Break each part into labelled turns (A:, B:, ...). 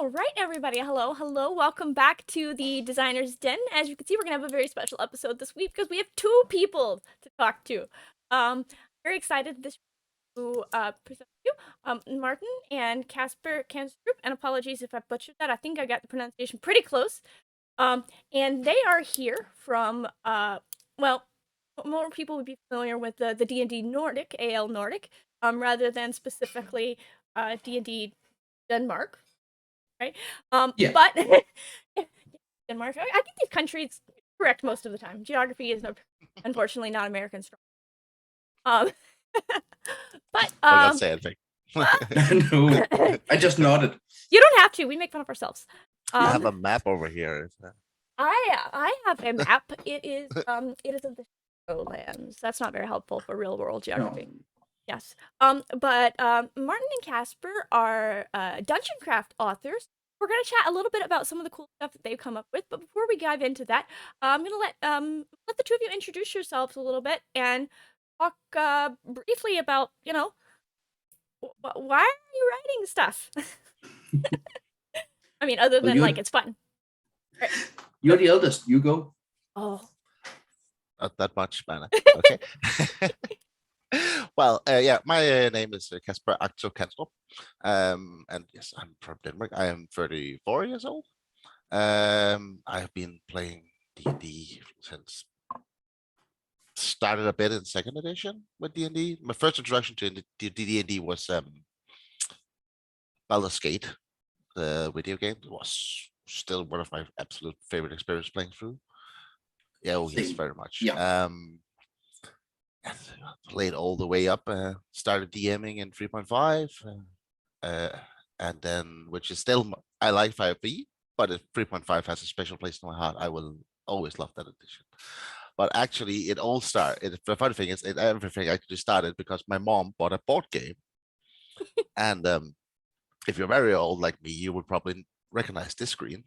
A: All right, everybody. Hello. Welcome back to the Designer's Den. As you can see, we're gonna have a very special episode this week because we have two people to talk to. Very excited this to present you, Martin and Casper Kanstrup. And apologies if I butchered that. I think I got the pronunciation pretty close. And they are here from well, more people would be familiar with the D&D Nordic, AL Nordic, rather than specifically D&D Denmark, right?
B: Yeah.
A: But Denmark, I think these countries correct most of the time. Geography is unfortunately not American strong. Um, but
C: Well, not say anything.
B: No, I just nodded.
A: You don't have to. We make fun of ourselves.
C: I have a map over here.
A: I have a map. It is of the Shadowlands. That's not very helpful for real world geography.
B: No.
A: Yes. But Martin and Casper are dungeon craft authors. We're gonna chat a little bit about some of the cool stuff that they've come up with. But before we dive into that, I'm gonna let the two of you introduce yourselves a little bit and talk briefly about why are you writing stuff. I mean, other than like it's fun.
B: Right. You're the eldest. You go.
A: Oh.
C: Not that much, man. Okay. Well, yeah, my name is Casper Kanstrup. And yes, I'm from Denmark. I am 34 years old. I've been playing D&D since started a bit in second edition with D&D. My first introduction to D&D was Baldur's Gate, the video game. It was still one of my absolute favorite experiences playing through. Yeah, oh yes, very much.
B: Yeah.
C: Played all the way up, started DMing in 3.5, and then, which is still, I like 5e, but if 3.5 has a special place in my heart, I will always love that edition. But actually, it all started, the funny thing is, everything actually started because my mom bought a board game. And if you're very old like me, you would probably recognize this screen.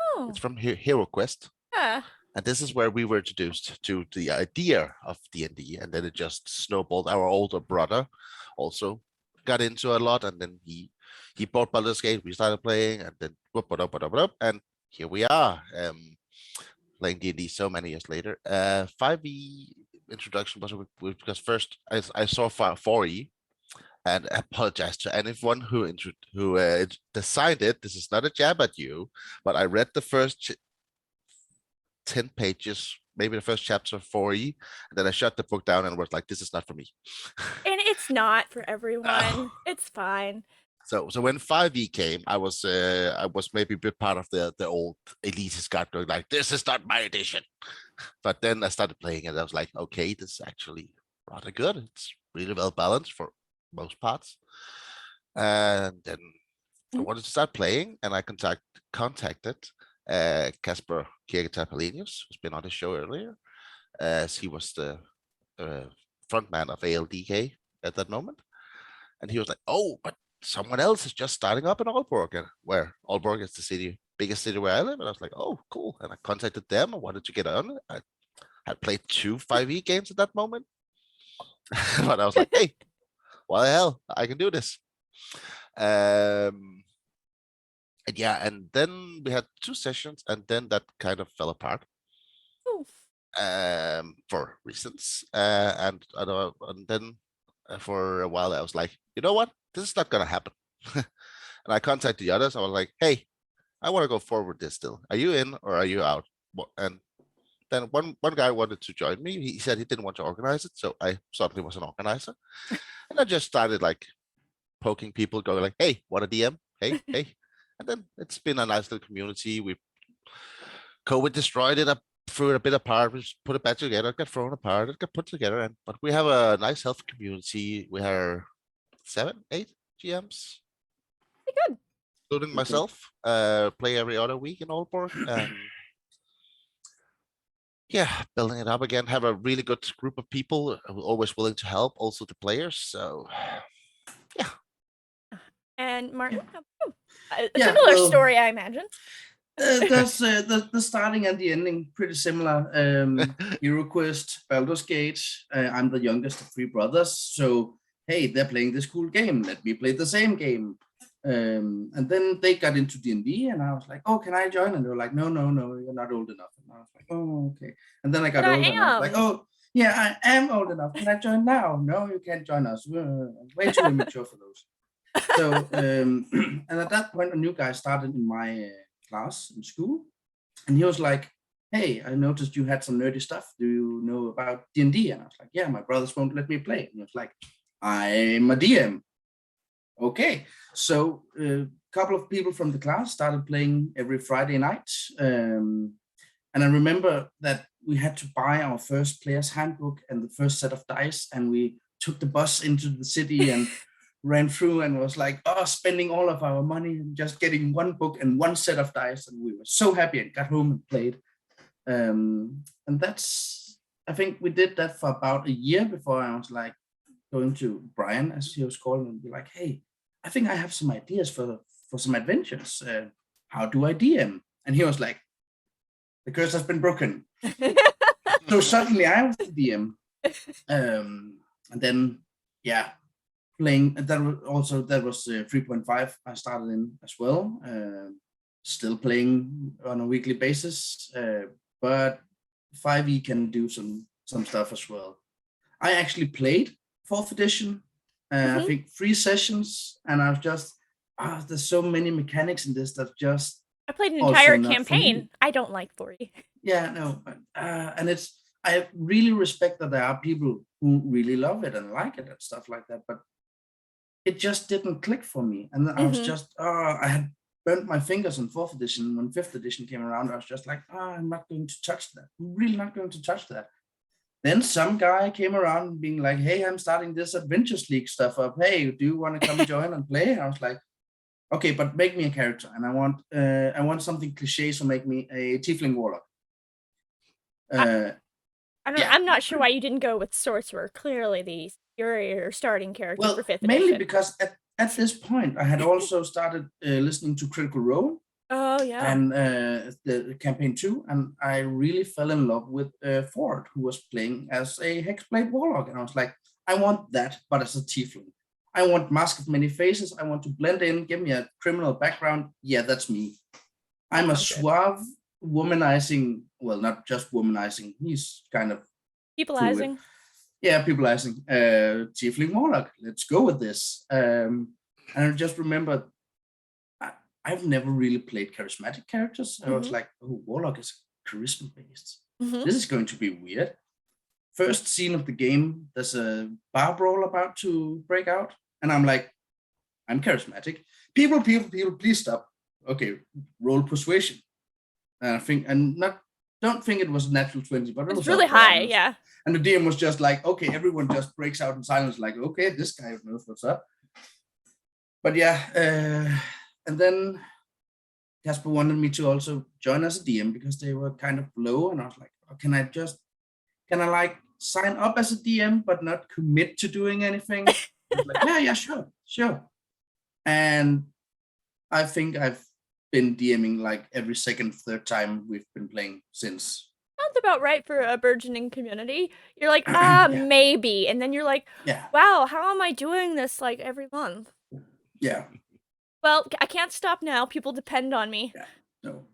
A: Oh.
C: It's from Hero Quest.
A: Yeah.
C: And this is where we were introduced to the idea of D&D, and then it just snowballed. Our older brother also got into a lot, and then he bought Baldur's Gate. We started playing, and then and here we are, playing D&D so many years later. 5e introduction was because first I saw 4e, and I apologize to anyone who designed it. This is not a jab at you, but I read the first 10 pages, maybe the first chapter of 4e, and then I shut the book down and was like, this is not for me.
A: And it's not for everyone. It's fine.
C: So when 5e came, I was maybe a bit part of the old elitist guard going like, this is not my edition. But then I started playing it. I was like, okay, this is actually rather good. It's really well balanced for most parts. And then I wanted to start playing, and I contacted Casper Palenius, who's been on the show earlier, as he was the frontman of ALDK at that moment. And he was like, oh, but someone else is just starting up in Aalborg, where Aalborg is the biggest city where I live. And I was like, oh, cool. And I contacted them. I wanted to get on. I had played 2 5e games at that moment. But I was like, hey, what the hell? I can do this. And yeah, and then we had 2 sessions, and then that kind of fell apart. For reasons. And then for a while I was like, you know what? This is not gonna happen. And I contacted the others. I was like, hey, I want to go forward this still. Are you in or are you out? And then one guy wanted to join me. He said he didn't want to organize it, so I suddenly was an organizer. And I just started like poking people, going like, hey, want a DM? Hey. And then it's been a nice little community. COVID destroyed it, threw it a bit apart, we put it back together, it got thrown apart, it got put together, but we have a nice healthy community. We have 7, 8 GMs.
A: Pretty good.
C: Including myself. Play every other week in Aalborg. Yeah, building it up again. Have a really good group of people who are always willing to help, also the players. So yeah.
A: And Martin, a similar story, I imagine.
B: There's the starting and the ending pretty similar. Hero Quest, Baldur's Gate. I'm the youngest of 3 brothers, so hey, they're playing this cool game. Let me play the same game. And then they got into D&D, and I was like, oh, can I join? And they were like, no, you're not old enough. And I was like, oh, okay. And then I got
A: But I
B: older, and I was like,
A: am.
B: oh, yeah, I am old enough. Can I join now? No, you can't join us. We're way too immature for those. So, and at that point, a new guy started in my class in school, and he was like, hey, I noticed you had some nerdy stuff. Do you know about D&D? And I was like, yeah, my brothers won't let me play. And he was like, I'm a DM. Okay, so a couple of people from the class started playing every Friday night. And I remember that we had to buy our first player's handbook and the first set of dice, and we took the bus into the city and ran through and was like, oh, spending all of our money and just getting one book and one set of dice. And we were so happy and got home and played. And that's, I think we did that for about a year before I was like going to Brian, as he was calling, and be like, hey, I think I have some ideas for some adventures. How do I DM? And he was like, the curse has been broken. So suddenly I was the DM. And then, yeah, playing. That was 3.5 I started in as well. Still playing on a weekly basis, but 5e can do some stuff as well. I actually played 4th edition. I think 3 sessions, and I was just, there's so many mechanics in this that just.
A: I played an entire campaign. I don't like 40.
B: Yeah, no, and I really respect that there are people who really love it and like it and stuff like that, but it just didn't click for me. And I was just, I had burnt my fingers on 4th edition. When 5th edition came around, I was just like, I'm not going to touch that. I'm really not going to touch that. Then some guy came around being like, hey, I'm starting this Adventures League stuff up. Hey, do you want to come join and play? And I was like, okay, but make me a character. And I want something cliche, so make me a tiefling warlock.
A: I'm not sure why you didn't go with sorcerer. Clearly, you're your starting character for 5th edition.
B: Mainly because at this point, I had also started listening to Critical Role.
A: Oh, yeah.
B: And the campaign 2, and I really fell in love with Ford, who was playing as a Hexblade Warlock. And I was like, I want that, but as a tiefling. I want Mask of Many Faces. I want to blend in, give me a criminal background. Yeah, that's me. I'm a suave, womanizing, well, not just womanizing, he's kind of
A: peopleizing.
B: Yeah, peopleizing. Tiefling Warlock. Let's go with this. And I just remember I've never really played charismatic characters. I was like, oh, Warlock is charisma based. This is going to be weird. First scene of the game, there's a bar brawl about to break out. And I'm like, I'm charismatic. People, please stop. Okay, roll persuasion. And I think, don't think it was a natural 20, but it was
A: really high, yeah.
B: And the DM was just like, okay, everyone just breaks out in silence, like, okay, this guy knows what's up. But yeah, and then Casper wanted me to also join as a DM because they were kind of low, and I was like, oh, can I like sign up as a DM but not commit to doing anything? Like, yeah, sure. And I think I've been DMing like every second, third time we've been playing since.
A: Sounds about right for a burgeoning community. You're like, maybe, and then you're like, wow, how am I doing this like every month?
B: Yeah.
A: Well, I can't stop now. People depend on me.
B: Yeah, no.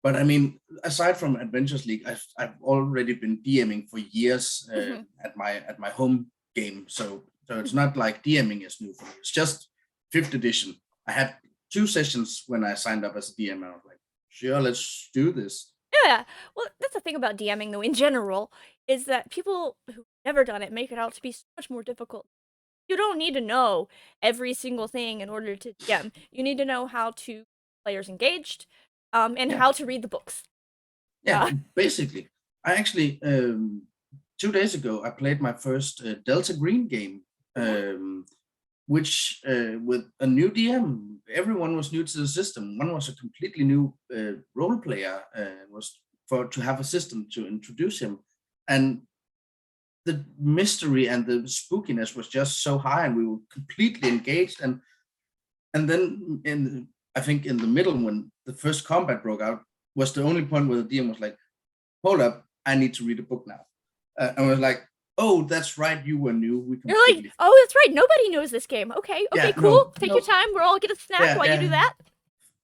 B: But I mean, aside from Adventures League, I've already been DMing for years at my home game. So it's not like DMing is new for me. It's just 5th edition. I had 2 sessions when I signed up as a DM, and I was like, sure, let's do this.
A: Yeah. Well, that's the thing about DMing, though, in general, is that people who've never done it make it out to be so much more difficult. You don't need to know every single thing in order to DM. You need to know how to keep players engaged, and how to read the books.
B: Yeah, basically. I actually, 2 days ago, I played my first Delta Green game, which with a new DM, everyone was new to the system. One was a completely new role player, was to have a system to introduce him. And the mystery and the spookiness was just so high, and we were completely engaged. And then I think in the middle, when the first combat broke out, was the only point where the DM was like, hold up, I need to read a book now. I was like, Oh, that's right. You were new. We
A: You're like,
B: completely.
A: oh, that's right. Nobody knows this game. Okay,
B: Yeah,
A: cool.
B: no,
A: Take
B: no.
A: your time. We're all get a snack
B: Yeah,
A: while you do that.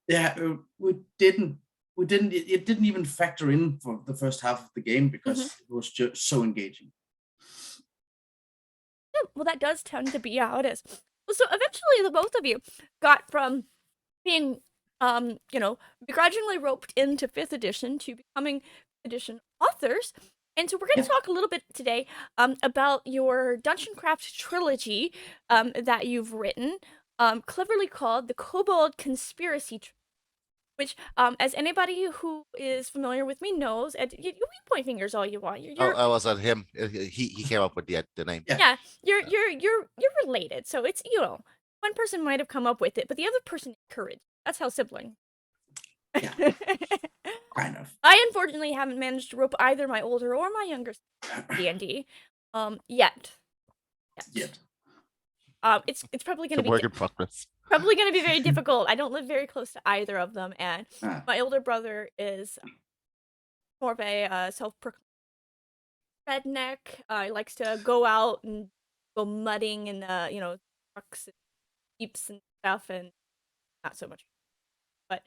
B: Yeah, we didn't. It didn't even factor in for the first half of the game because it was just so engaging.
A: Yeah, well, that does tend to be how it is. Well, so eventually, the both of you got from being, begrudgingly roped into 5th edition to becoming edition authors. And so we're going to talk a little bit today about your Dungeon Craft trilogy that you've written, cleverly called the Kobold Conspiracy, which, as anybody who is familiar with me knows, and you point fingers all you want.
C: Oh, I was at him. He came up with the name.
A: Yeah, you're related. So it's one person might have come up with it, but the other person encouraged. That's how sibling.
B: Yeah, kind of.
A: I unfortunately haven't managed to rope either my older or my younger D&D, yet.
B: Yet.
A: It's probably going
C: It's
A: to
C: a
A: be
C: work in progress.
A: probably going to be very difficult. I don't live very close to either of them, and
B: Ah.
A: my older brother is more of a self-proclaimed redneck. He likes to go out and go mudding in the trucks and jeeps and stuff, and not so much. But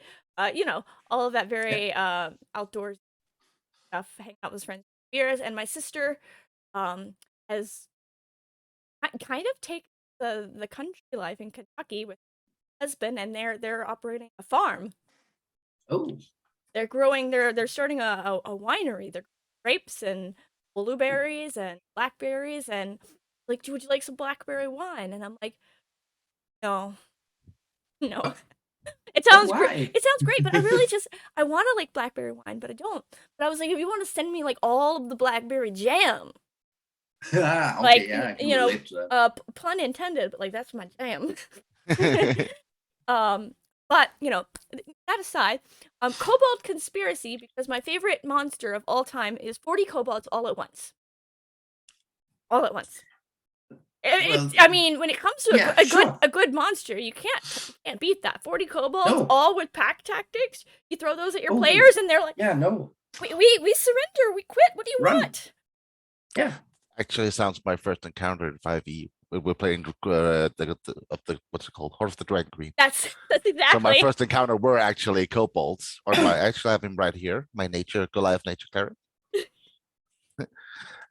A: all of that very outdoors stuff, hang out with friends, beers, and my sister has kind of taken the country life in Kentucky with her husband, and they're operating a farm.
B: Oh.
A: They're growing. They're starting a winery. They're grapes and blueberries and blackberries, and like, would you like some blackberry wine? And I'm like, no, no. It sounds great. It sounds great, but I really I want to like blackberry wine, but I don't. But I was like, if you want to send me like all of the blackberry jam,
B: Okay,
A: like
B: yeah, I can relate to
A: that. Pun intended, but like that's my jam. But that aside, Kobold Conspiracy, because my favorite monster of all time is 40 kobolds all at once. All at once.
B: Well,
A: I mean, when it comes to
B: sure.
A: a good monster, you can't beat that. 40 kobolds, all with pack tactics. You throw those at your players, and they're like,
B: yeah, no,
A: we surrender, we quit. What do you want?
B: Yeah,
C: actually, sounds my first encounter in 5e. We're playing the what's it called, Heart of the Dragon Green.
A: That's exactly.
C: So my first encounter were actually kobolds, or I actually have him right here, my Goliath nature cleric.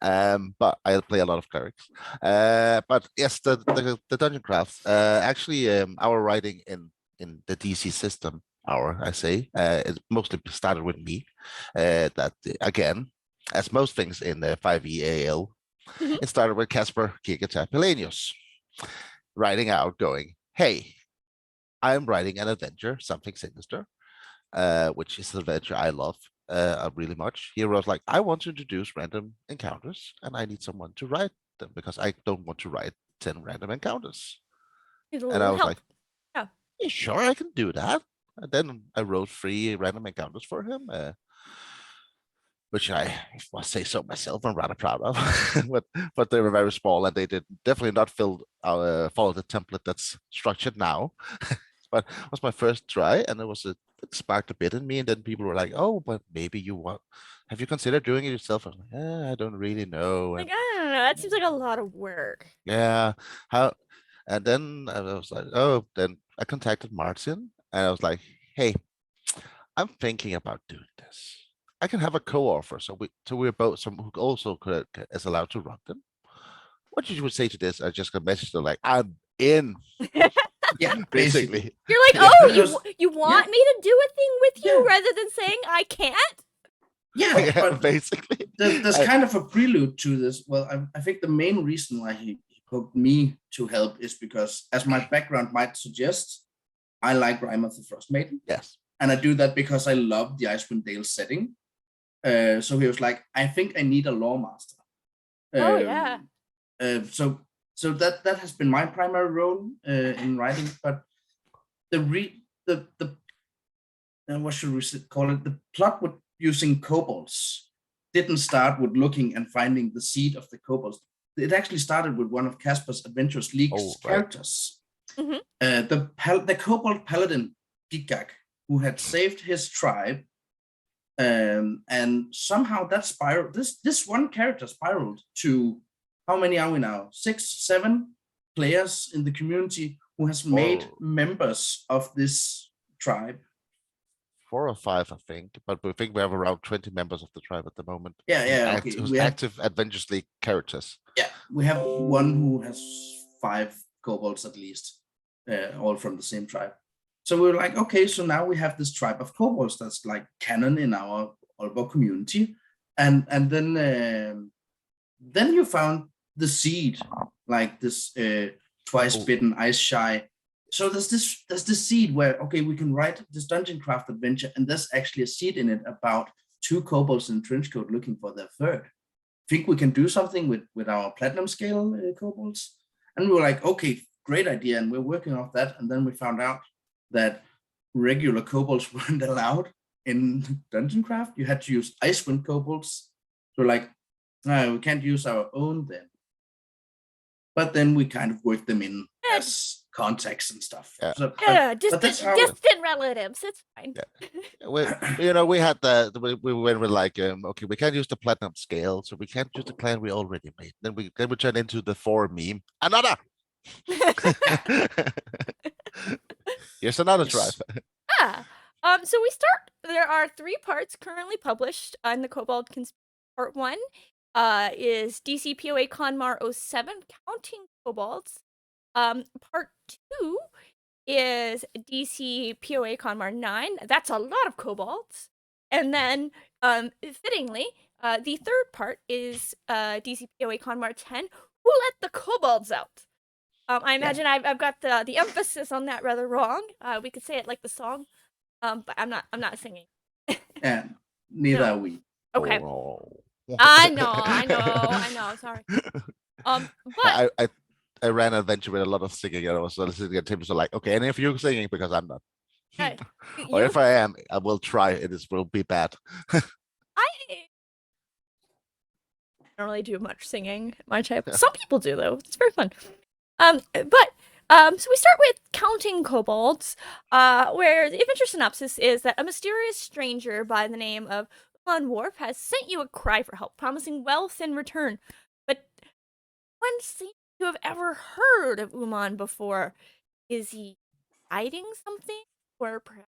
C: But I play a lot of clerics. But yes, the dungeon crafts. Actually, our writing in the DC system, it mostly started with me. That again, as most things in the 5e AL, it started with Casper, Pilenius, writing out, going, "Hey, I'm writing an adventure, something sinister, which is an adventure I love." Really much. He wrote like, I want to introduce random encounters and I need someone to write them because I don't want to write 10 random encounters. And I was like, yeah, sure, I can do that. And then I wrote 3 random encounters for him, which I must say so myself, I'm rather proud of. but they were very small and they did definitely not follow the template that's structured now. But it was my first try, and it sparked a bit in me. And then people were like, "Oh, but maybe have you considered doing it yourself?" I was like, I don't really know.
A: Like, I don't know. That seems like a lot of work.
C: Yeah, how? And then I was like, oh, then I contacted Martin, and I was like, "Hey, I'm thinking about doing this. I can have a co-author, so we're both some who also is allowed to run them. What did you say to this?" I just got a message to like, "I'm in."
B: Yeah,
C: basically.
A: You're like, oh, you want me to do a thing with you rather than saying I can't?
B: Yeah, but
C: basically.
B: There's kind of a prelude to this. Well, I think the main reason why he hooked me to help is because, as my background might suggest, I like Rime of the Frost Maiden.
C: Yes.
B: And I do that because I love the Icewind Dale setting. So he was like, I think I need a lore master.
A: Oh, yeah.
B: So that has been my primary role in writing, but what should we call it? The plot with using kobolds didn't start with looking and finding the seed of the kobolds. It actually started with one of Casper's Adventures League's characters, the kobold paladin Gigak, who had saved his tribe, and somehow that spiraled. This one character spiraled to how many are we now? 6, 7 players in the community who has made members of this tribe.
C: 4 or 5, I think, but we think we have around 20 members of the tribe at the moment.
B: Yeah, okay.
C: Who's
B: We have,
C: active Adventures League characters.
B: yeah, we have one who has 5 kobolds at least, all from the same tribe. So we were like, okay, so now we have this tribe of kobolds that's like canon in our Aalborg community, and then you found the seed, like this twice bitten, ice shy. So there's this seed where, okay, we can write this dungeon craft adventure, and there's actually a seed in it about 2 kobolds in trench coat looking for their third. Think we can do something with our platinum scale kobolds? And we were like, okay, great idea, and we're working off that. And then we found out that regular kobolds weren't allowed in dungeon craft. You had to use Icewind kobolds. So like, no, we can't use our own then. But then we kind of worked them in as contacts and stuff.
C: Yeah.
B: So,
A: distant relatives. It's fine.
C: Yeah. We had we went with like, okay, we can't use the platinum scale, so we can't use the clan we already made. Then we turn into the 4 meme. Another. Here's another tribe.
A: Yeah. So we start. There are 3 parts currently published on the Kobold Conspiracy. Part 1 is DC POA Conmar 07, counting kobolds. Part 2 is DC POA Conmar 9. That's a lot of kobolds. And then, fittingly, the 3rd part is DC POA Conmar 10. Who let the kobolds out? I imagine I've got the emphasis on that rather wrong. We could say it like the song, but I'm not singing.
B: Yeah, neither are we.
A: Okay.
C: Oh.
A: I know. Sorry. But
C: I ran an adventure with a lot of singing, and I was listening to Tim, so like, okay, any of you singing, because I'm not.
A: Okay.
C: Or if I am, I will try. It will be bad.
A: I don't really do much singing. My type. Some people do though. It's very fun. So we start with counting kobolds, where the adventure synopsis is that a mysterious stranger by the name of Wharf has sent you a cry for help, promising wealth in return. But no one seems to have ever heard of Uman before. Is he hiding something? Or perhaps...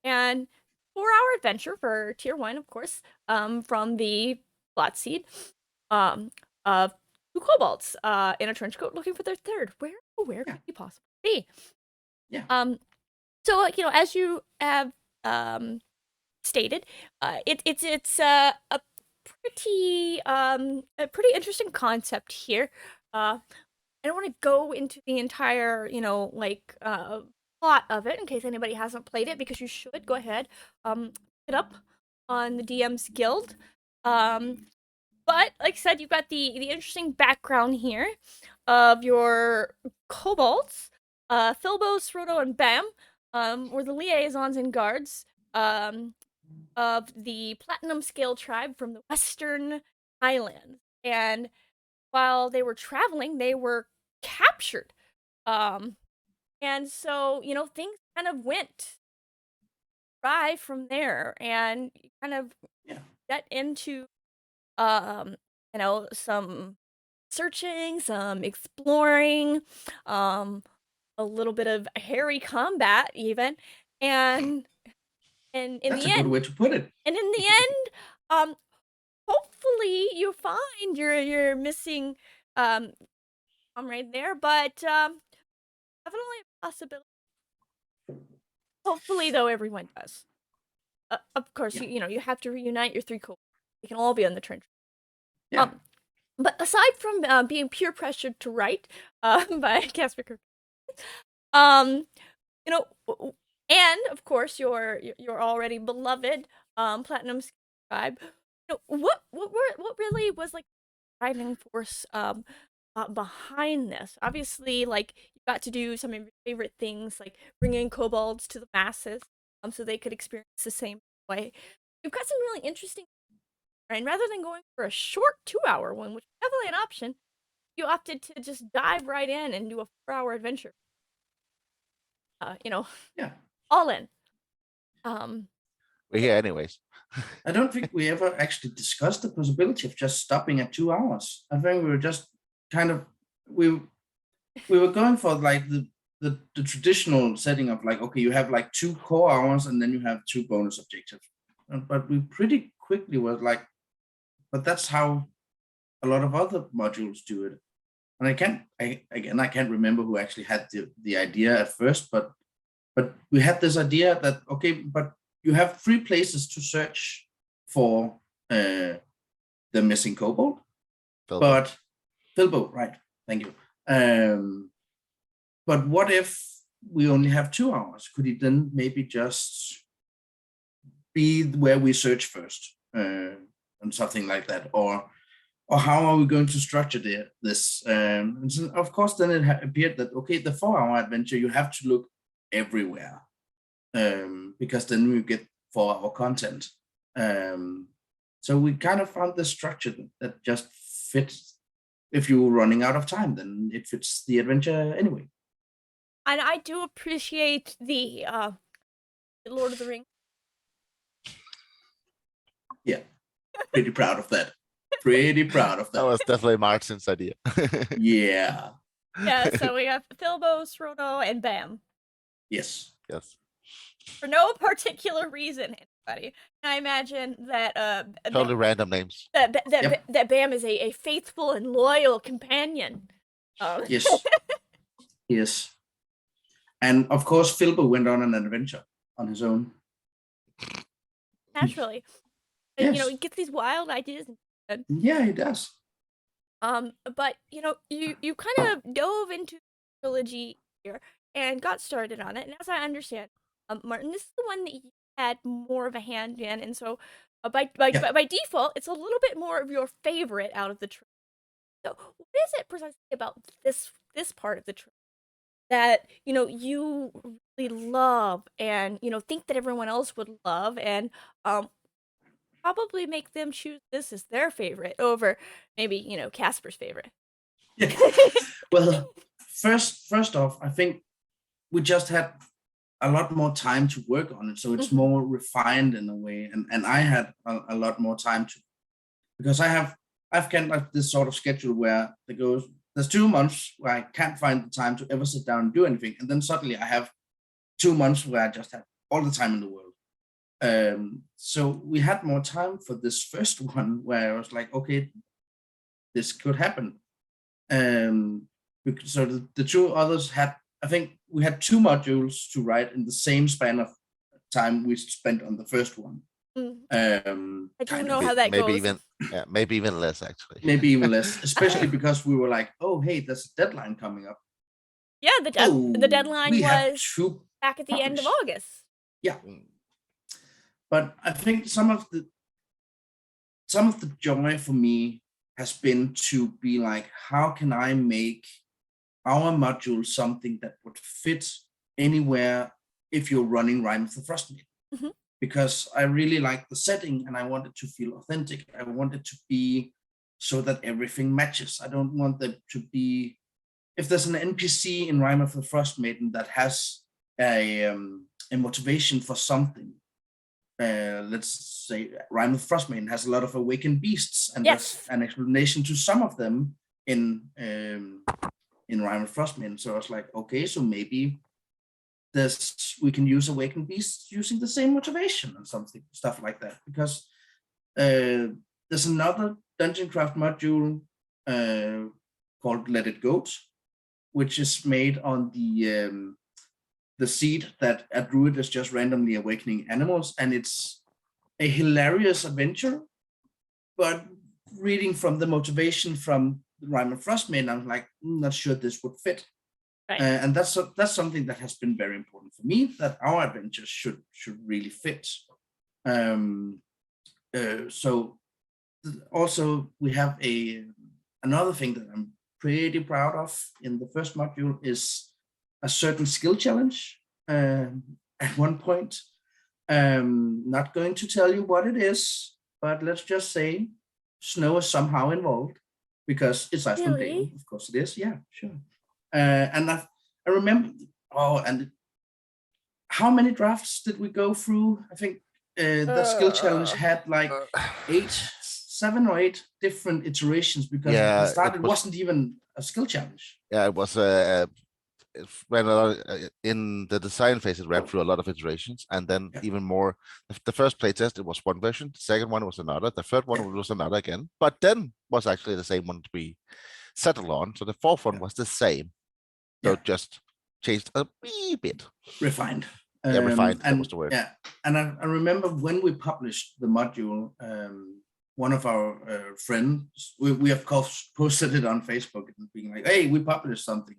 A: And 4-hour adventure for tier 1, of course, from the plot seed, of 2 kobolds in a trench coat looking for their third. Where could he possibly be?
B: Yeah.
A: So, as you have stated, it's a pretty interesting concept here. I don't want to go into the entire plot of it in case anybody hasn't played it, because you should go ahead, pick it up on the DM's Guild. But like I said, you've got the interesting background here of your kobolds. Filbo, Srodo, and Bam were the liaisons and guards of the Platinum Scale tribe from the Western Highlands. And while they were traveling, they were captured. And so, things kind of went awry from there, and you kind of get into some searching, some exploring, a little bit of hairy combat even, and in
B: That's
A: the
B: a
A: end,
B: good way to put it.
A: And in the end, hopefully you find your missing comrade there, but definitely a possibility. Hopefully, though, everyone does. Of course, you have to reunite your 3 kobolds. They can all be on the trench.
B: Yeah.
A: But aside from being peer pressured to write by Casper, and of course your already beloved Platinum tribe. What really was like driving force behind this? Obviously, like, you got to do some of your favorite things, like bringing kobolds to the masses, so they could experience the same way. You've got some really interesting. And rather than going for a short 2-hour one, which is definitely an option, you opted to just dive right in and do a 4-hour adventure. All in.
C: We're here anyways.
B: I don't think we ever actually discussed the possibility of just stopping at 2 hours. I think we were just kind of we were going for like the traditional setting of like, okay, you have like 2 core hours and then you have 2 bonus objectives. But we pretty quickly was like, but that's how a lot of other modules do it. And I can't remember who actually had the idea at first, but we had this idea that, okay, but you have 3 places to search for the missing kobold,
C: Bilbo.
B: but Bilbo, right? Thank you. But what if we only have 2 hours? Could it then maybe just be where we search first, and something like that, or how are we going to structure this? And so of course, then it appeared that, okay, the 4-hour adventure, you have to look everywhere, because then we get 4-hour content. So we kind of found the structure that just fits. If you're running out of time, then it fits the adventure anyway.
A: And I do appreciate the Lord of the Rings.
B: Yeah, pretty proud of that. Pretty proud of
C: That
B: that.
C: was definitely Martin's idea.
B: Yeah.
A: Yeah, so we have Bilbo, Frodo, and Bam.
B: Yes.
C: Yes.
A: For no particular reason, anybody. And I imagine that
C: Totally random names.
A: that Bam is a faithful and loyal companion.
B: Yes. Yes. And of course, Filbo went on an adventure on his own.
A: Naturally.
B: Yes.
A: You know, he gets these wild ideas.
B: Yeah, he does.
A: But you know, you kind of dove into the trilogy here and got started on it. And as I understand, Martin, this is the one that you had more of a hand in, and so by default, it's a little bit more of your favorite out of the trilogy. So, what is it precisely about this part of the trilogy that you really love, and think that everyone else would love, and probably make them choose this as their favorite over maybe Casper's favorite?
B: Yeah. Well, first off, I think we just had a lot more time to work on it, so it's more refined in a way, and I had a lot more time to, because I've kind of this sort of schedule where there's 2 months where I can't find the time to ever sit down and do anything, and then suddenly I have 2 months where I just have all the time in the world. So we had more time for this first one where I was like, okay, this could happen. So the 2 others I think we had 2 modules to write in the same span of time we spent on the first one.
A: I don't know how that
C: maybe
A: goes.
C: maybe even less, actually.
B: Maybe even less, especially because we were like, oh, hey, there's a deadline coming up.
A: Yeah, the deadline was back at the end of August.
B: Yeah. But I think some of the joy for me has been to be like, how can I make our module something that would fit anywhere if you're running Rime of the Frostmaiden? Because I really like the setting and I want it to feel authentic. I want it to be so that everything matches. I don't want them to be, if there's an NPC in Rime of the Frostmaiden that has a motivation for something, let's say Rime of the Frostmaiden has a lot of awakened beasts, and there's an explanation to some of them in Rime of the Frostmaiden. So I was like, okay, so maybe we can use awakened beasts using the same motivation and stuff like that. Because there's another Dungeon Craft module called Let It Go, which is made on the seed that a druid is just randomly awakening animals, and it's a hilarious adventure. But reading from the motivation from Rime of Frostmaiden, I'm like, not sure this would fit. Right. And that's something that has been very important for me, that our adventures should really fit. So also we have another thing that I'm pretty proud of in the first module is a certain skill challenge at one point. Not going to tell you what it is, but let's just say snow is somehow involved, because it's Iceland Dale. Of course it is. Yeah, sure. And I remember, and how many drafts did we go through? I think that skill challenge had like
C: uh,
B: 7 or 8 different iterations because at the
C: yeah,
B: start it wasn't even a skill challenge.
C: it was it ran a lot in the design phase. It ran through a lot of iterations, and then
B: Yeah.
C: even more. The first playtest it was one version. The second one was another. The third one
B: Yeah.
C: was another again. But then was actually the same one to be settled on. So the fourth one
B: Yeah.
C: was the same. So
B: Yeah.
C: just changed a wee bit.
B: Refined.
C: Yeah, refined. That was
B: And
C: the word.
B: yeah, and I remember when we published the module, one of our friends, we of course posted it on Facebook and being like, "Hey, we published something,"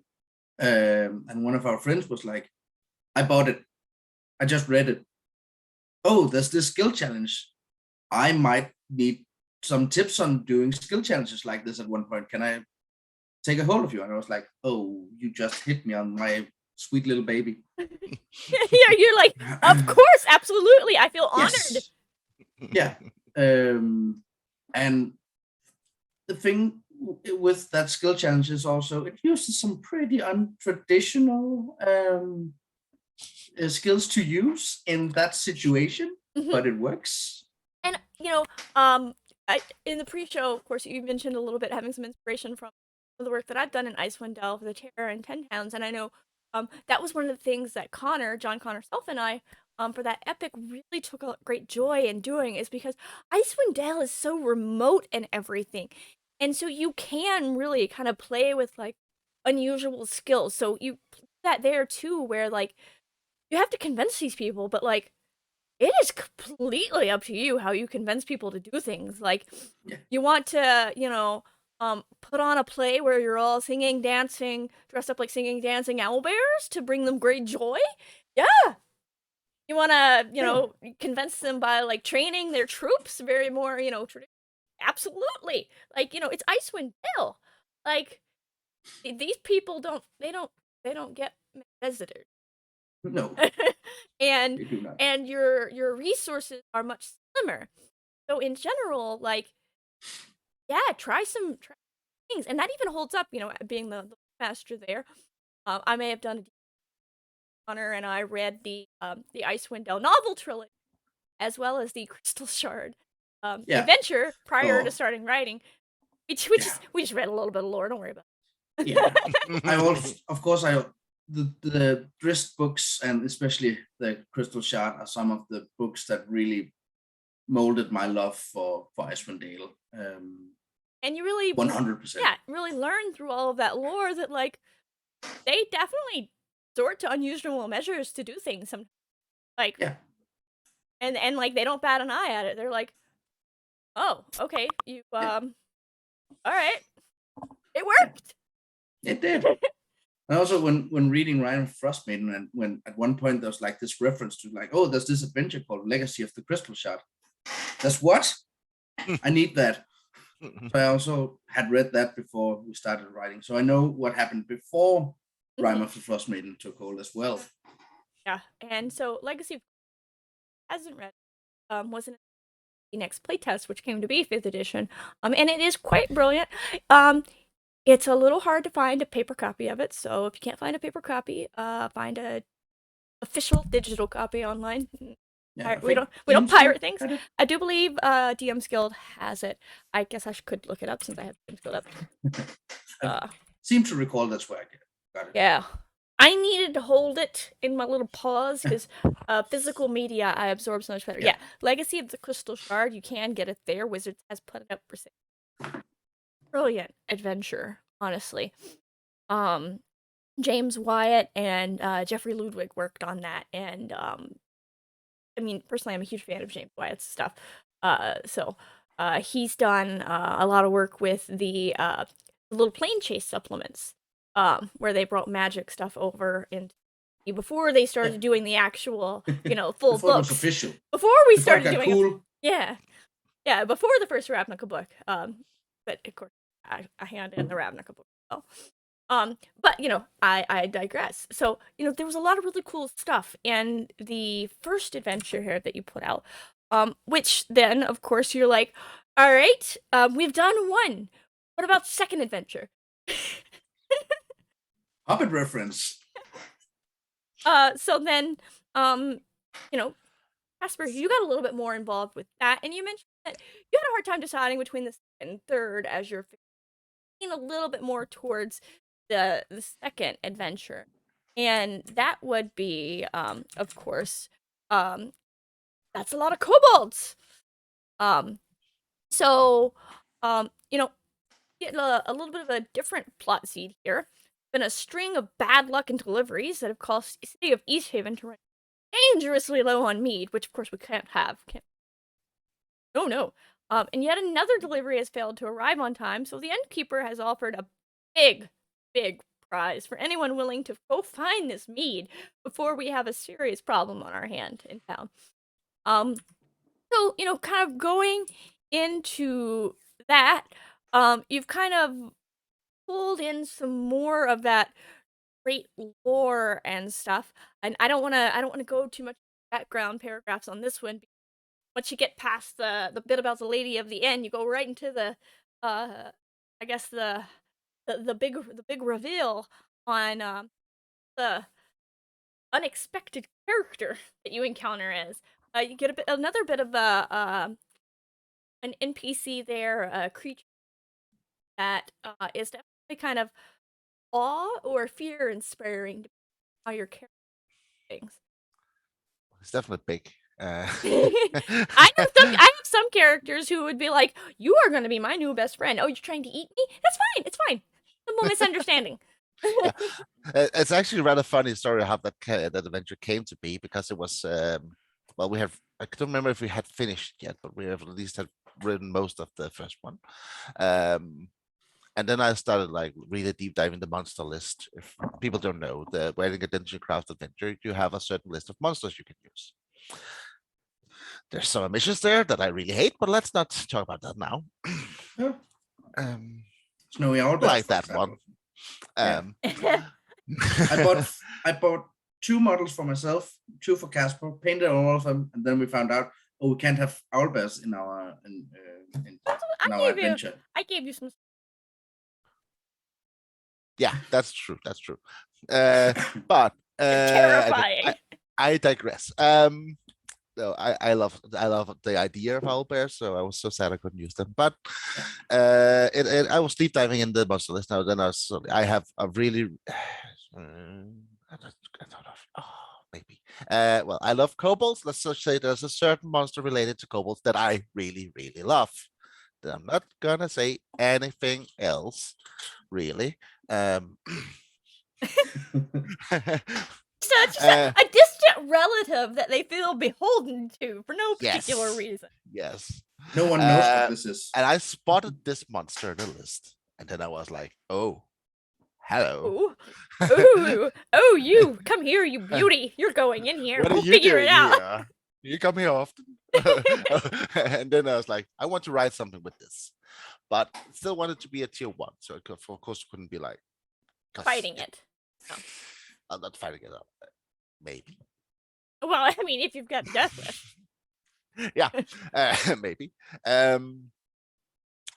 B: and one of our friends was like, "I bought it. I just read it. Oh, there's this skill challenge. I might need some tips on doing skill challenges like this at one point. Can I take a hold of you?" And I was like, "Oh, you just hit me on my sweet little baby."
A: Yeah, you're like, of course, absolutely. I feel honored.
B: Yes. Yeah. And the thing with that skill challenge is also it uses some pretty untraditional skills to use in that situation, but it works.
A: And in the pre-show, of course, you mentioned a little bit having some inspiration from the work that I've done in Icewind Dale for the Terror and 10 Towns, and I know that was one of the things that John Connor Self and I, for that epic really took a great joy in doing is because Icewind Dale is so remote and everything. And so you can really kind of play with like unusual skills. So you that there too where like you have to convince these people, but like it is completely up to you how you convince people to do things. Like,
B: Yeah.
A: you want to, put on a play where you're all singing, dancing, dressed up like singing, dancing owlbears to bring them great joy. Yeah. You want to, convince them by like training their troops very more, absolutely. Like, it's Icewind Dale. Like, these people they don't get visitors.
B: No,
A: and
B: they do not.
A: and your resources are much slimmer. So in general, like, yeah, try things, and that even holds up. Being the master there, I may have done a honor, and I read the Icewind Dale novel trilogy as well as the Crystal Shard
B: Yeah.
A: adventure prior to
B: Oh,
A: starting writing. We
B: yeah.
A: just read a little bit of lore. Don't worry about it.
B: Yeah. I also, of course, the Drizzt books and especially the Crystal Shard are some of the books that really molded my love for Icewind Dale.
A: And you really
B: 100%.
A: yeah, really learn through all of that lore that like they definitely resort to unusual measures to do things sometimes. Like,
B: Yeah.
A: and like they don't bat an eye at it. They're like, "Oh, okay, you all right, it worked."
B: It did. And also when reading Ryan Frostmaiden, and when at one point there was like this reference to like, oh, there's this adventure called Legacy of the Crystal Shard. That's what? I need that. So I also had read that before we started writing. So I know what happened before Rime of the Frostmaiden took hold as well.
A: Yeah, and so Legacy of hasn't read wasn't the next playtest, which came to be 5th edition. And it is quite brilliant. It's a little hard to find a paper copy of it, so if you can't find a paper copy, find a official digital copy online.
B: Yeah,
A: we don't pirate things. I do believe DM's Guild has it. I guess I could look it up since I have DM's Guild up.
B: Seem to recall that's where I got it.
A: Yeah. I needed to hold it in my little paws because physical media I absorb so much better. Yeah. Legacy of the Crystal Shard, you can get it there. Wizards has put it up for sale. Brilliant adventure, honestly. James Wyatt and Jeffrey Ludwig worked on that, and I mean, personally, I'm a huge fan of James Wyatt's stuff. So he's done a lot of work with the little plane chase supplements, where they brought magic stuff over and before they started doing the actual, full
B: before
A: books.
B: It was official.
A: Before we started doing
B: cool.
A: Yeah, before the first Ravnica book. But of course, I hand in the Ravnica book as well. But I digress. So, there was a lot of really cool stuff in the first adventure here that you put out. Which then, of course, you're like, all right, we've done one. What about second adventure?
B: Hobbit reference.
A: So then, Casper, you got a little bit more involved with that, and you mentioned that you had a hard time deciding between the second and third as you're a little bit more towards the second adventure, and that would be, of course, that's a lot of kobolds. Um, so, you know, get a little bit of a different plot seed here. Been a string of bad luck and deliveries that have caused the city of East Haven to run dangerously low on mead, which of course we can't have. Oh no. And yet another delivery has failed to arrive on time, so the innkeeper has offered a big, big prize for anyone willing to go find this mead before we have a serious problem on our hand in town. So, kind of going into that, you've kind of pulled in some more of that great lore and stuff. And I don't wanna go too much background paragraphs on this one. Once you get past the bit about the Lady of the Inn, you go right into I guess the big reveal on the unexpected character that you encounter as. You get another bit of an NPC there, a creature that is definitely kind of awe or fear inspiring depending on how your character things.
C: It's definitely big.
A: I have some characters who would be like, "You are going to be my new best friend." Oh, you're trying to eat me? That's fine. It's fine. Simple misunderstanding.
C: Yeah. It's actually a rather funny story how that adventure came to be, because it was well, I don't remember if we had finished yet, but we have at least had written most of the first one. And then I started like really deep diving the monster list. If people don't know, the Writing a Dungeon Craft adventure, you have a certain list of monsters you can use. There's some missions there that I really hate, but let's not talk about that now.
B: Yeah.
C: Um,
B: Snowy Owlbear,
C: like
B: for
C: that
B: example.
C: one.
B: Yeah. I bought 2 models for myself, 2 for Casper, painted all of them, and then we found out, oh, we can't have owlbears in our
A: I
B: in our
A: gave you
B: adventure.
A: I gave you some.
C: Yeah, that's true. That's true. But
A: Terrifying.
C: I digress. No, I love the idea of owlbears, so I was so sad I couldn't use them. But I was deep diving in the monster list now. Then I have a really I don't know. Oh, maybe. Well, I love kobolds. Let's just say there's a certain monster related to kobolds that I really, really love. I'm not gonna say anything else, really.
A: Just a distant relative that they feel beholden to for no particular
C: Yes.
A: reason.
C: Yes.
B: No one knows what this is.
C: And I spotted this monster in the list, and then I was like, "Oh, hello!
A: Oh, you come here, you beauty! You're going in here.
C: What are
A: We'll
C: you
A: figure it
C: doing
A: out."
C: here? You come here often." And then I was like, "I want to write something with this, but still wanted to be a tier 1, so of course couldn't be like
A: Fighting it. No.
C: I'm not fighting it up. Maybe.
A: Well, I mean, if you've got death wish.
C: Yeah, maybe.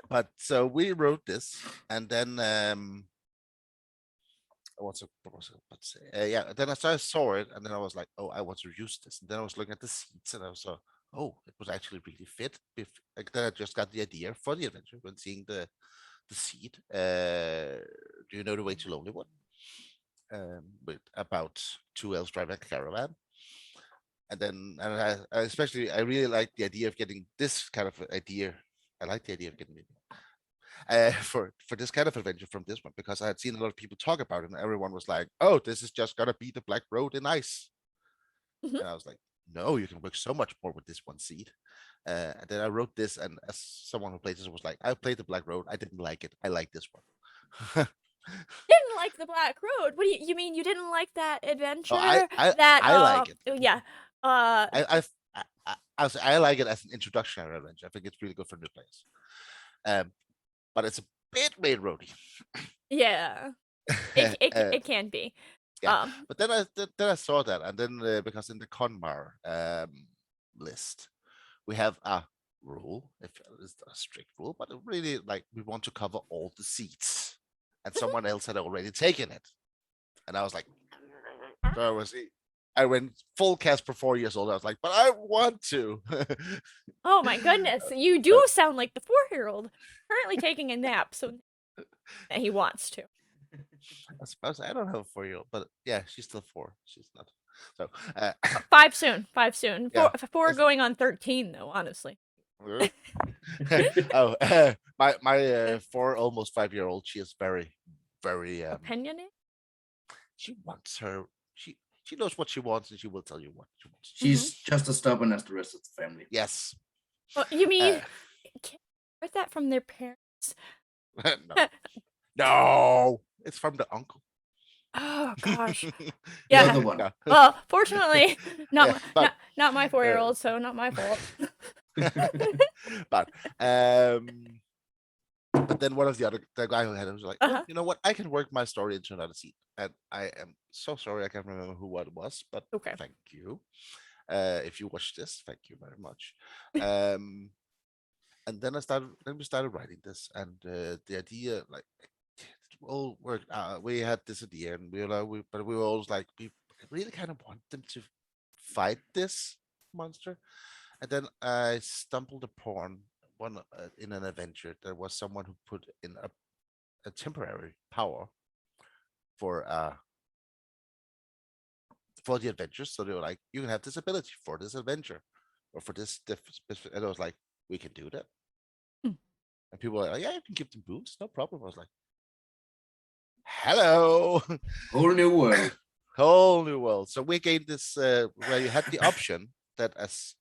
C: But so we wrote this, and then what was it? Let's say, yeah. Then I saw it, and then I was like, "Oh, I want to use this." And then I was looking at the seeds, and I was like, "Oh, it was actually really fit." Like, then I just got the idea for the adventure when seeing the seed. Do you know the Way to Lonely One? With about 2 elves driving a caravan. And then, I really like the idea of getting this kind of idea. I like the idea of getting for this kind of adventure from this one, because I had seen a lot of people talk about it, and everyone was like, "Oh, this is just gonna be the Black Road in ice."
A: Mhm.
C: And I was like, "No, you can work so much more with this one seed." And then I wrote this, and as someone who played this was like, "I played the Black Road. I didn't like it. I like this one."
A: Didn't like the Black Road. What do you mean? You didn't like that adventure?
C: Oh,
A: that
C: I like it.
A: yeah.
C: I I like it as an introductionary adventure. I think it's really good for new players. But it's a bit made roady.
A: Yeah. It can be.
C: Yeah, but then I saw that, and then because in the Conmar list, we have a rule, if it's a strict rule, but really like we want to cover all the seats, and someone else had already taken it, and I was like, so I went full Casper 4 years old. I was like, but I want to.
A: Oh my goodness, you do sound like the 4-year-old currently taking a nap, so that he wants to.
C: I suppose I don't have a 4-year-old, but yeah, she's still 4. She's not. So
A: 5 soon, 5 soon.
C: Yeah.
A: 4 going on 13 though, honestly.
C: oh, my 4 almost 5-year-old. She is very, very.
A: Opinionated?
C: She wants her. She knows what she wants, and she will tell you what she wants.
B: She's just as stubborn as the rest of the family.
C: Yes.
A: Well, you mean can't get that from their parents?
C: No. No, it's from the uncle.
A: Oh gosh.
B: The
A: Yeah.
B: other one.
C: No.
A: Well, fortunately,
C: Yeah, but-
A: not my 4-year-old, so not my fault.
C: but then one of the guy who had it was like,
A: Uh-huh.
C: you know what? I can work my story into another scene, and I am so sorry I can't remember who it was, but
A: Okay.
C: thank you. If you watch this, thank you very much. And then we started writing this, and the idea like all worked. We had this idea, and but we were always like, we really kind of want them to fight this monster. And then I stumbled upon one in an adventure. There was someone who put in a temporary power for the adventures. So they were like, you can have this ability for this adventure or for this specific. And I was like, we can do that.
A: Hmm.
C: And people were like, yeah, you can give them boosts, no problem. I was like, hello,
B: Whole new world.
C: whole new world. So we gained this where you had the option that as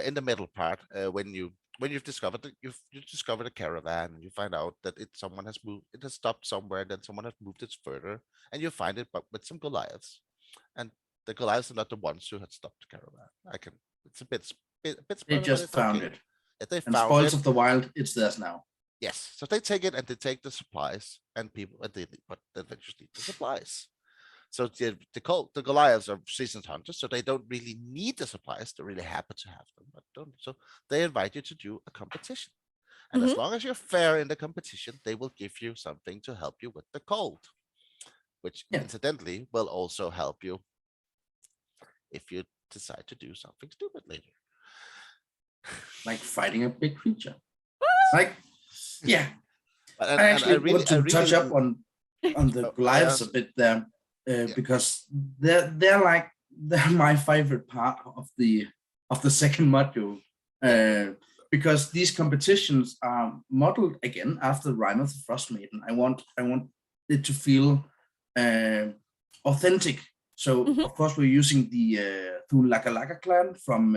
C: in the middle part, when you've discovered that you've discovered a caravan and you find out that someone has moved, it has stopped somewhere, then someone has moved it further, and you find it but with some Goliaths. And the Goliaths are not the ones who had stopped the caravan. It's a bit
B: They
C: spoiler, but
B: just
C: it's
B: found
C: okay.
B: it.
C: They
B: And
C: found
B: spoils
C: it.
B: of the wild, it's theirs now.
C: Yes, so they take it and they take the supplies and people, but the adventurers need the supplies. So the Goliaths are seasoned hunters, so they don't really need the supplies. They're really happy to have them, but don't. So they invite you to do a competition, and as long as you're fair in the competition, they will give you something to help you with the cold, which incidentally will also help you if you decide to do something stupid later,
B: like fighting a big creature. Like, yeah.
C: And
B: I actually want to touch up on the
C: Oh,
B: Goliaths a bit there, because they're my favorite part of the second module, because these competitions are modeled again after Rime of the Frost Maiden. I want it to feel authentic. So of course we're using the Thun Laka Laka clan from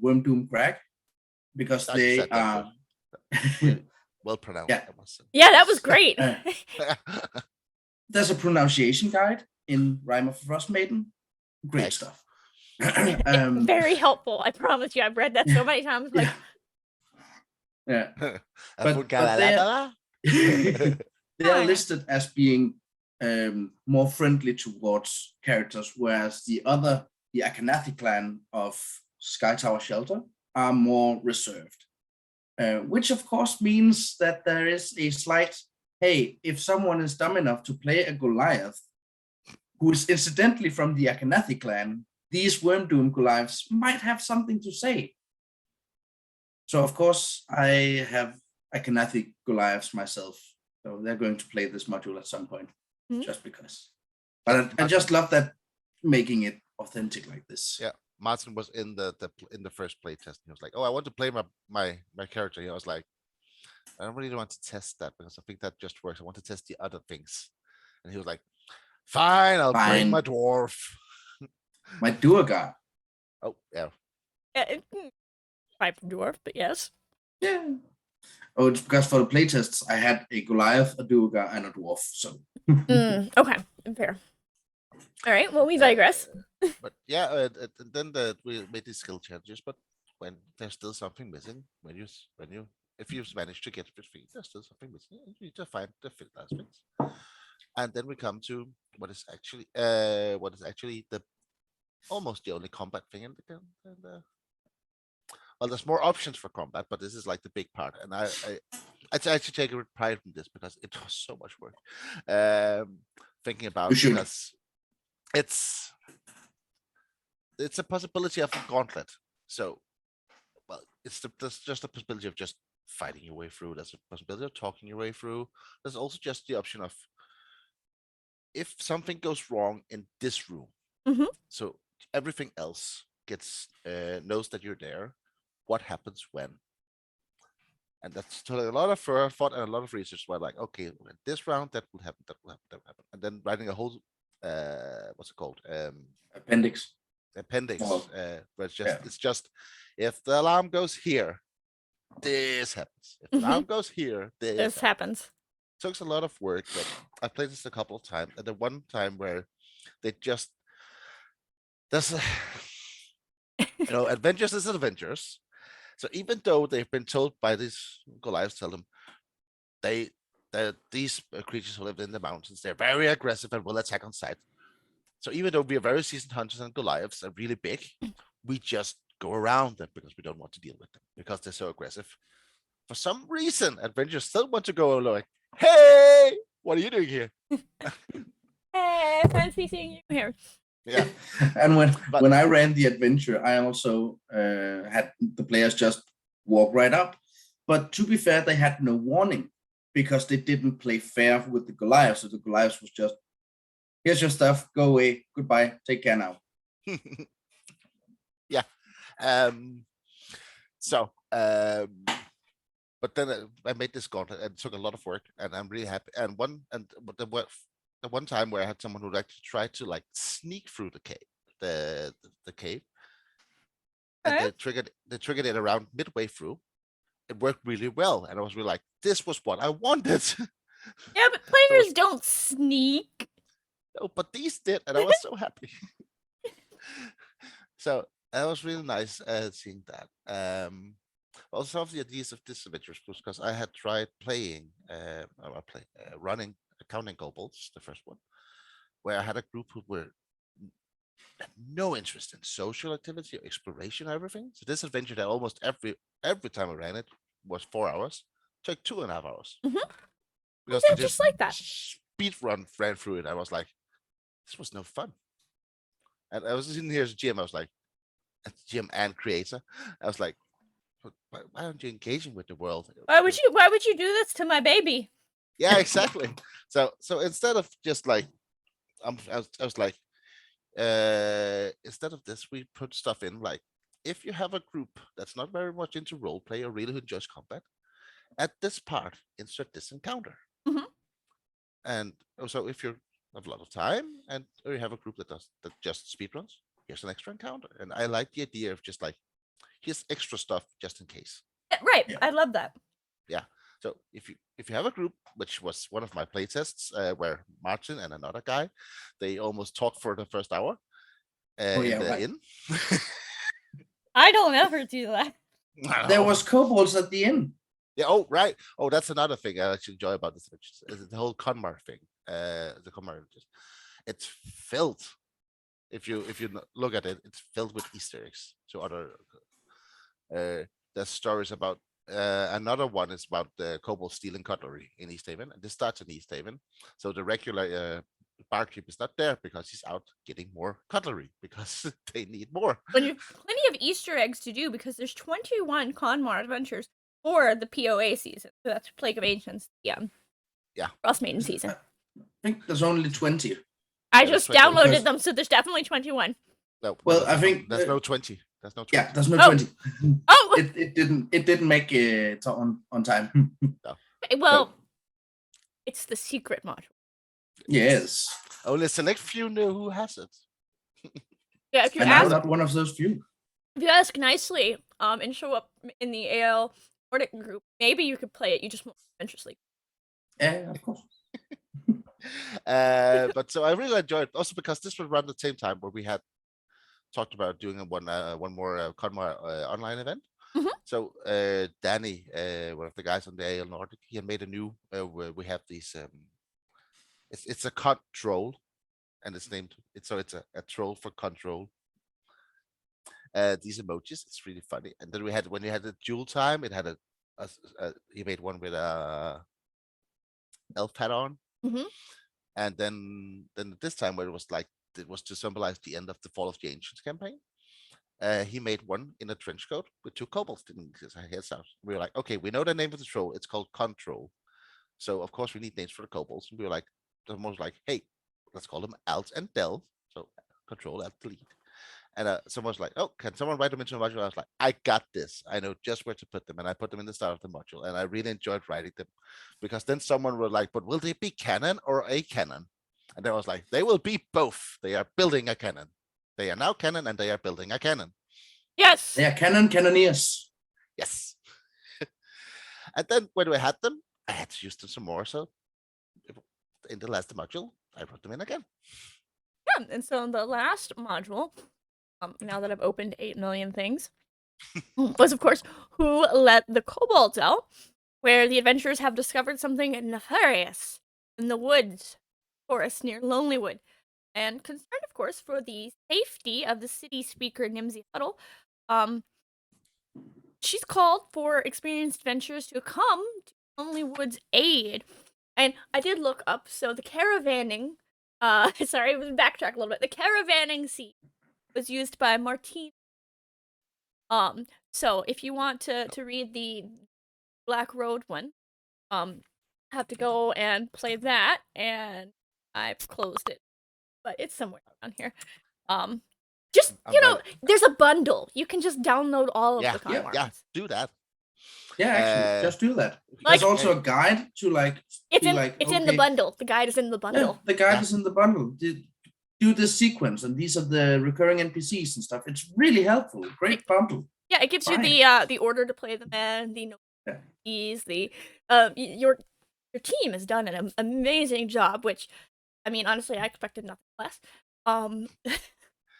B: Worm Doom Crag, because they are
C: well pronounced.
B: Yeah.
A: Yeah, that was great.
B: There's a pronunciation guide in Rime of the Frost Maiden. Great stuff.
A: Very helpful. I promise you. I've read that so many times. Like,
B: yeah.
C: But
B: they are listed as being more friendly towards characters, whereas the Akhenathi clan of Sky Tower Shelter are more reserved. Which of course means that there is a slight, hey, if someone is dumb enough to play a Goliath, who is incidentally from the Akhenathi clan, these Worm Doom Goliaths might have something to say. So of course I have Akhenathi Goliaths myself, so they're going to play this module at some point, just because. But I just love that, making it authentic like this.
C: Yeah. Martin was in the first play test. He was like, "Oh, I want to play my character." I was like, "I don't really want to test that because I think that just works. I want to test the other things." And he was like, "Fine, I'll bring my dwarf,
B: my Durga."
C: Oh yeah,
A: type dwarf, but yes.
B: Yeah. Oh, it's because for the playtests I had a Goliath, a Durga, and a dwarf. So.
A: Okay, fair. All right. Well, we digress.
C: But yeah, then we made these skill changes. But when there's still something missing, if you manage to get 15, there's still something missing. You need to find the last things. And then we come to what is actually the almost the only combat thing in the well, there's more options for combat, but this is like the big part, and I actually take a pride in this because it was so much work. Thinking about because it's it's a possibility of a gauntlet. So, well, there's just a possibility of just fighting your way through. There's a possibility of talking your way through. There's also just the option of if something goes wrong in this room, so everything else gets knows that you're there. What happens when? And that's totally a lot of thought and a lot of research. Where like, okay, this round that will happen, that will happen, that will happen, and then writing a whole what's it called?
B: Appendix.
C: Appendix.
B: Well,
C: Where it's just if the alarm goes here, this happens. If the alarm goes here,
A: This happens.
C: Took a lot of work, but I played this a couple of times. And the one time where they just there's Avengers is Avengers. So even though they've been told by these Goliaths, tell them that these creatures who live in the mountains, they're very aggressive and will attack on sight. So even though we are very seasoned hunters and Goliaths are really big, we just go around them because we don't want to deal with them because they're so aggressive. For some reason, Avengers still want to go like, hey, what are you doing here?
A: Hey, fancy seeing you here.
C: Yeah.
B: And when I ran the adventure, I also had the players just walk right up. But to be fair, they had no warning because they didn't play fair with the Goliaths. So the Goliaths was just, here's your stuff, go away, goodbye, take care now.
C: Yeah. But then I made this gauntlet and it took a lot of work, and I'm really happy. And the one time where I had someone who actually tried to like sneak through the cave, the cave, and they triggered it around midway through. It worked really well, and I was really like, this was what I wanted.
A: Yeah, but players don't sneak.
C: No, but these did, and I was so happy. So that was really nice seeing that. Also, some of the ideas of this adventure was because I had tried running accounting kobolds, the first one, where I had a group who had no interest in social activity or exploration or everything. So this adventure that almost every time I ran it was 4 hours, took 2.5 hours. Because
A: Yeah, just like that.
C: Speed ran through it. I was like, this was no fun. And I was sitting here as a GM, I was like, as GM and creator, I was like, why aren't you engaging with the world?
A: Why would you do this to my baby?
C: Yeah, exactly. So instead of just like, I was like, instead of this, we put stuff in like, if you have a group that's not very much into role play or really enjoys combat, at this part, insert this encounter. And so if you have a lot of time and or you have a group that just speedruns, here's an extra encounter. And I like the idea of just like, here's extra stuff just in case.
A: Right. Yeah. I love that.
C: Yeah. So if you have a group, which was one of my playtests, where Martin and another guy, they almost talked for the first hour in the inn.
A: I don't ever do that.
B: There was kobolds at the inn.
C: Yeah. Oh, right. Oh, that's another thing I actually enjoy about this. Is the whole Conmar thing. The Conmar, it's filled. If you look at it, it's filled with Easter eggs. So other there's stories about another one is about the kobold stealing cutlery in East Haven, and this starts in East Haven. So the regular barkeep is not there because he's out getting more cutlery because they need more.
A: But you have plenty of Easter eggs to do because there's 21 Conmar adventures for the POA season. So that's Plague of Ancients. Yeah. Frost Maiden season.
B: I think there's only 20.
A: I just downloaded them, so there's definitely 21.
C: No,
B: well, I think
C: there's no 20. There's no 20.
B: Yeah, there's no 20.
A: Oh,
B: it didn't make it on time.
C: No.
A: Well, it's the secret module.
B: Yes.
C: Only a select few know who has it.
A: Yeah, if you
B: and
A: ask,
B: I'm not one of those few.
A: If you ask nicely, and show up in the AL Nordic group, maybe you could play it. You just won't adventure sleep.
B: Yeah, of course.
C: But so I really enjoyed it also because this was around the same time where we had talked about doing one more Conmar online event. So Danny, one of the guys on the AL Nordic, he had made a new where we have these it's a control, and it's named it's a troll for control. These emojis, it's really funny. And then when you had the dual time, it had he made one with a elf hat on. And then this time where it was to symbolize the end of the Fall of the Ancients campaign. he made one in a trench coat with 2 kobolds in his heads out. We were like, okay, we know the name of the troll. It's called Control. So of course we need names for the kobolds. And we were like, almost like, hey, let's call them Alt and Del. So Control, Alt, Delete. And someone was like, oh, can someone write them into a module? I was like, I got this. I know just where to put them. And I put them in the start of the module. And I really enjoyed writing them because then someone was like, but will they be canon or a canon? And I was like, they will be both. They are building a canon. They are now canon and they are building a canon.
A: Yes.
B: They are cannoneers.
C: Yes. And then when we had them, I had to use them some more. So in the last module, I wrote them in again.
A: Yeah, and so in the last module, now that I've opened 8 million things, was of course Who Let the Kobolds Out, where the adventurers have discovered something nefarious in the woods, forest near Lonelywood, and concerned, of course, for the safety of the city speaker Nimsy Huddle, she's called for experienced adventurers to come to Lonelywood's aid. And I did look up, so the caravanning, sorry, we backtrack a little bit. The caravanning scene was used by Martine. So if you want to read the Black Road one, have to go and play that, and I've closed it, but it's somewhere around here. Just there's a bundle. You can just download all of the content.
C: Yeah, do that.
B: Yeah, actually, just do that.
A: Like-
B: There's also a guide to
A: It's in the bundle. The guide is in the
B: Yeah,
A: bundle.
B: the guide is in the bundle. Do this sequence, and these are the recurring NPCs and stuff. It's really helpful. Great bundle.
A: Yeah, it gives you
B: Fine.
A: the order to play them in, the
B: Yeah.
A: keys, the your team has done an amazing job, which I mean honestly I expected nothing less.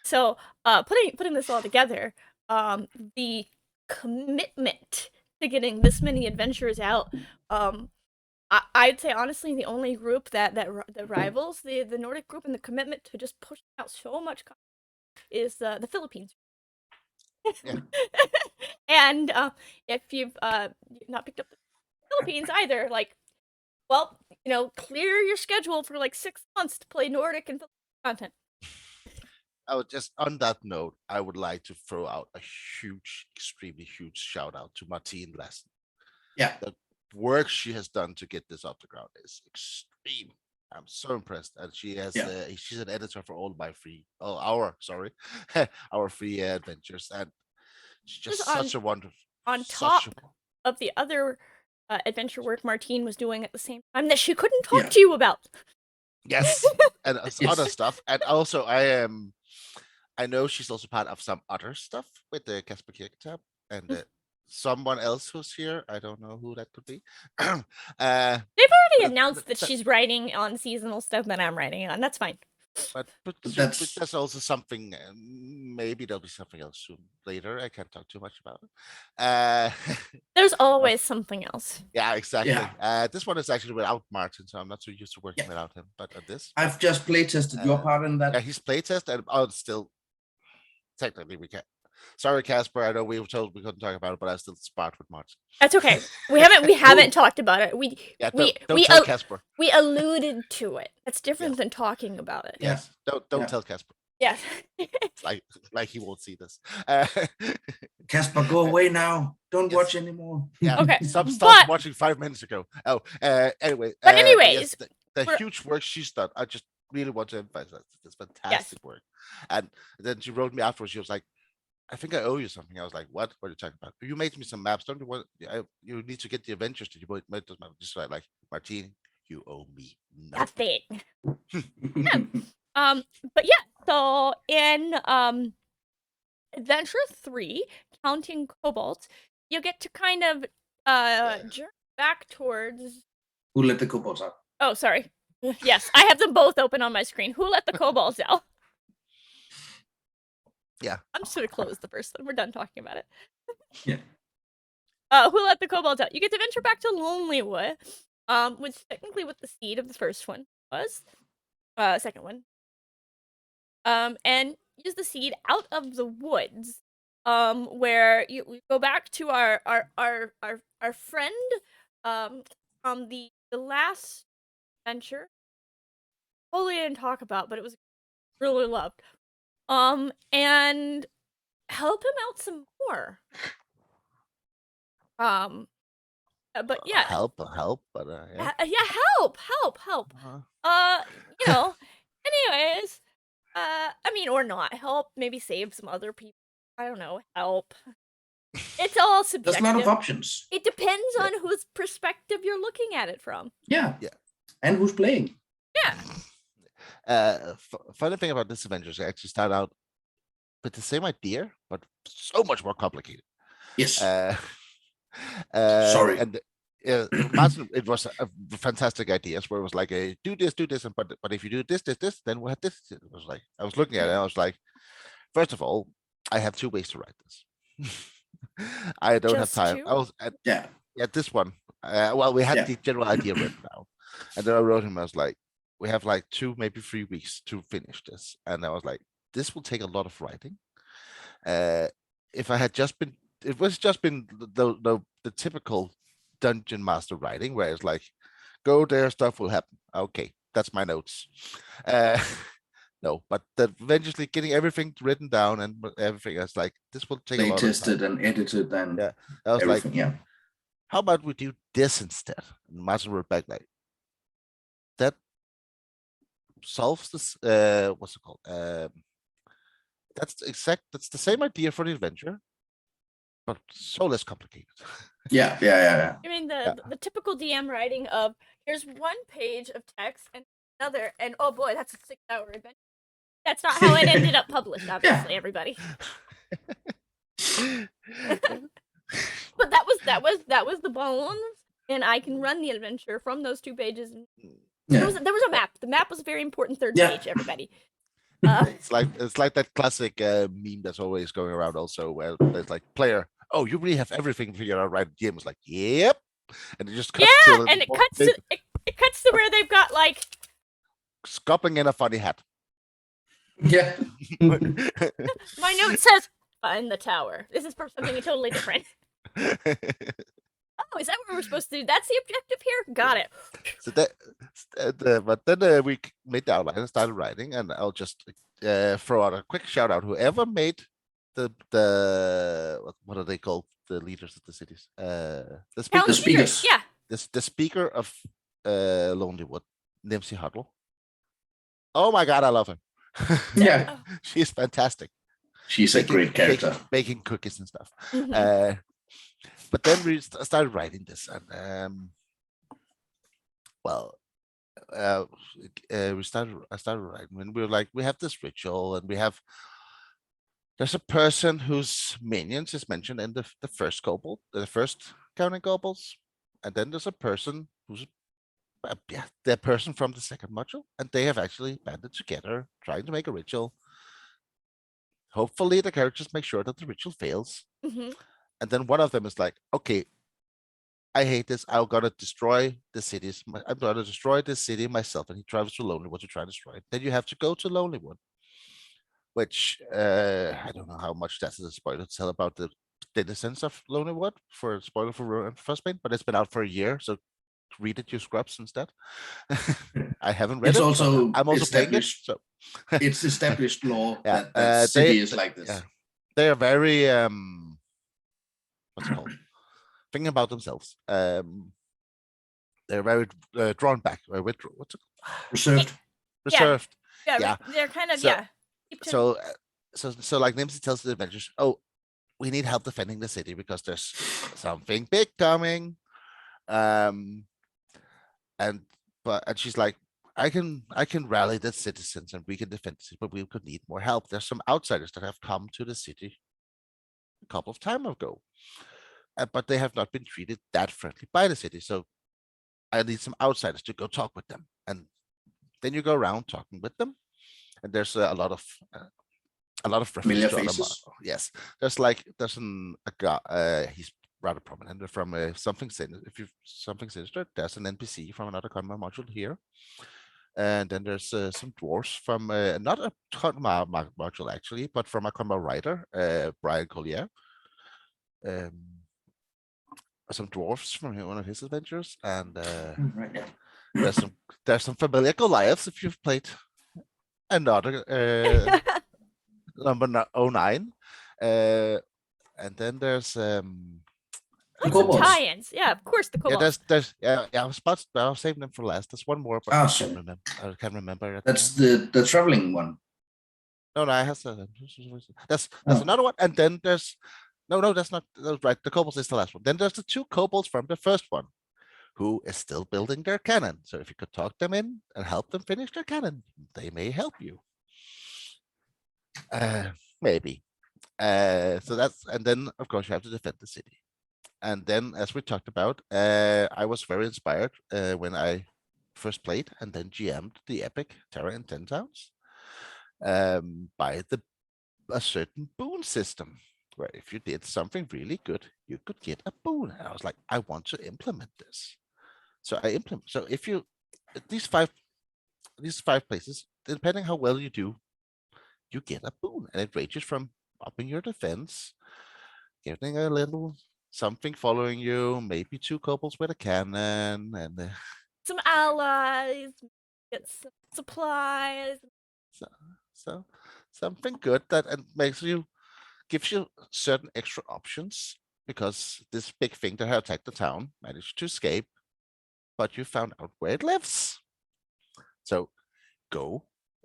A: So putting this all together, the commitment to getting this many adventurers out, I'd say honestly the only group that rivals the Nordic group in the commitment to just push out so much content is the Philippines.
C: Yeah.
A: And if you've not picked up the Philippines either, like, well, clear your schedule for like 6 months to play Nordic and Philippine content.
C: I would just on that note, I would like to throw out a huge, extremely huge shout out to Martine Lassen.
B: Yeah.
C: The work she has done to get this off the ground is extreme. I'm so impressed, and she has she's an editor for all my our free adventures, and she's just such a wonderful.
A: On top of the other adventure work Martine was doing at the same time that she couldn't talk to you about.
C: Yes, and other stuff, and also I know she's also part of some other stuff with the Casper tab and someone else who's here. I don't know who that could be.
A: They've already announced that she's writing on seasonal stuff that I'm writing on. That's fine.
C: But that's also something. Maybe there'll be something else soon later. I can't talk too much about it.
A: There's always something else.
C: Yeah, exactly.
B: Yeah.
C: This one is actually without Martin, so I'm not so used to working without him. But this,
B: I've just playtested your part in that.
C: Yeah, he's playtested, and still technically we can't. Sorry, Casper. I know we were told we couldn't talk about it, but I still sparred with Martin.
A: That's okay. We haven't talked about it.
C: Don't tell Casper.
A: We alluded to it. That's different than talking about it.
C: Yes. Don't tell Casper.
A: Yes.
C: like he won't see this.
B: Casper, go away now. Don't watch anymore.
C: Yeah.
A: Okay.
C: Stop watching 5 minutes ago. Oh, anyway.
A: But anyways,
C: the huge work she's done. I just really want to emphasize that. It's fantastic work. And then she wrote me afterwards. She was like, I think I owe you something. I was like, what? What are you talking about? You made me some maps. Don't you want? You need to get the adventures. Did you make those maps? Just like Martine, you owe me nothing.
A: But yeah. So in Adventure 3, Counting Kobolds, you get to kind of journey back towards.
B: Who let the kobolds out?
A: Oh, sorry. Yes, I have them both open on my screen. Who let the kobolds out?
C: Yeah.
A: I'm just gonna close the first one. We're done talking about it.
B: Yeah.
A: Who let the kobolds out? You get to venture back to Lonelywood, which technically what the seed of the first one was. Second one. And use the seed out of the woods. Where we go back to our friend from the last adventure. Totally didn't talk about, but it was really loved. And help him out some more. But yeah,
C: help, but yeah.
A: yeah, help.
C: Uh,
A: You know. Anyways, I mean, or not help. Maybe save some other people. I don't know. Help. It's all
B: There's
A: subjective.
B: a lot of options.
A: It depends
C: Yeah.
A: on whose perspective you're looking at it from.
B: Yeah.
C: Yeah.
B: And who's playing?
A: Yeah.
C: Funny thing about this adventure, I actually start out with the same idea, but so much more complicated.
B: Yes.
C: Sorry.
B: Sorry.
C: And Martin, it was a fantastic idea. Where it was like a do this, and but if you do this, then we'll have this. It was like I was looking at it, and I was like, first of all, I have 2 ways to write this. I don't have
A: Just
C: time.
A: two?
C: I was
B: Yeah.
C: at this one. Well, we had
B: Yeah.
C: the general idea written down, and then I wrote him. I was like, we have like 2, maybe 3 weeks to finish this, and I was like, this will take a lot of writing. If I had just been, it was just been the typical dungeon master writing, where it's like, go there, stuff will happen. Okay, that's my notes. No, but eventually getting everything written down and everything, I was like, this will take a
B: Play
C: lot of time.
B: tested and edited and
C: Yeah, I was
B: everything.
C: like,
B: Yeah.
C: how about we do this instead? And Martin wrote back like, that solves this. What's it called? That's the same idea for the adventure, but so less complicated.
B: Yeah.
A: I mean, the
C: Yeah.
A: the typical DM writing of here's one page of text and another, and oh boy, that's a 6-hour adventure. That's not how it ended up published, obviously, everybody. But that was the bones, and I can run the adventure from those 2 pages. There was a map. The map was a very important 3rd
B: Yeah.
A: page, everybody.
C: It's like that classic meme that's always going around also, where there's like player, oh, you really have everything figured out, right? The game is like, yep, and it just cuts
A: Yeah,
C: to
A: and it cuts to where they've got like
C: scopping in a funny hat.
B: Yeah.
A: my note says find the tower. This is for something totally different. Oh, is that what we're supposed to do? That's the objective here? Got it.
C: So that, but then we made the outline and started writing, and I'll just throw out a quick shout out. Whoever made the what are they called? The leaders of the cities. The
A: Town
C: speakers.
B: speakers.
A: Yeah.
C: The speaker of Lonelywood, Nimsy Huddle. Oh my god, I love her.
B: Yeah.
C: She's fantastic.
B: She's a great character.
C: Baking cookies and stuff.
A: Mhm.
C: But then we started writing this, and well, I started writing, and we were like, we have this ritual, and there's a person whose minions is mentioned in the first kobold, the first counting kobolds, and then there's a person who's the person from the second module, and they have actually banded together trying to make a ritual. Hopefully the characters make sure that the ritual fails.
A: Mhm.
C: And then one of them is like, okay, I hate this. I'm gonna destroy the cities. I'm gonna destroy this city myself. And he travels to Lonelywood to try to destroy it. Then you have to go to Lonelywood, which I don't know how much that is a spoiler to tell about the denizens of Lonelywood for a spoiler for Frostbane, but it's been out for a year, so read it, you scrubs, instead. I haven't read
B: It's
C: it.
B: also
C: I'm also playing it.
B: established.
C: So
B: It's established law
C: yeah,
B: that city is like this.
C: Yeah, they are very what's it called? Thinking about themselves. They're very drawn back. What's it?
B: Reserved.
C: Reserved.
A: Yeah.
C: Yeah.
A: They're kind of
C: So-
A: Keep
C: So like Nimsy tells the adventurers, oh, we need help defending the city because there's something big coming. And she's like, I can rally the citizens and we can defend the city, but we could need more help. There's some outsiders that have come to the city a couple of time ago, but they have not been treated that friendly by the city. So I need some outsiders to go talk with them, and then you go around talking with them, and there's a lot of
B: Familiar
C: references to other
B: faces.
C: yes, there's a guy. He's rather prominent from something sinister. If you something sinister, there's an NPC from another Conma module here, and then there's some dwarfs from not a Conma module actually, but from a Conma writer, Brian Collier. Some dwarfs from one of his adventures, and
B: Right. Yeah.
C: there's some familiar Goliaths if you've played another number 09. And then there's
A: Lots of
B: kobolds.
A: tie-ins. Yeah, of course the
C: yeah,
A: kobolds.
C: there's I was saving them for last. There's one more, but
B: Ah,
C: I
B: shit.
C: can't remember at
B: That's
C: the moment.
B: the traveling one.
C: No, I have that's another one, and then there's no, that's not that's right. The kobolds is the last one. Then there's the two kobolds from the first one, who is still building their cannon. So if you could talk them in and help them finish their cannon, they may help you. Maybe. So that's, and then of course you have to defend the city. And then, as we talked about, I was very inspired when I first played and then GM'd the epic Terra in 10 Towns by a certain boon system, where if you did something really good, you could get a boon. And I was like, I want to implement this. So I implement. So if you these five places, depending how well you do, you get a boon, and it ranges from upping your defense, getting a little something following you, maybe two kobolds with a cannon, and
A: Some allies, get some supplies.
C: so something good that and gives you certain extra options, because this big thing that had attacked the town managed to escape, but you found out where it lives. So go,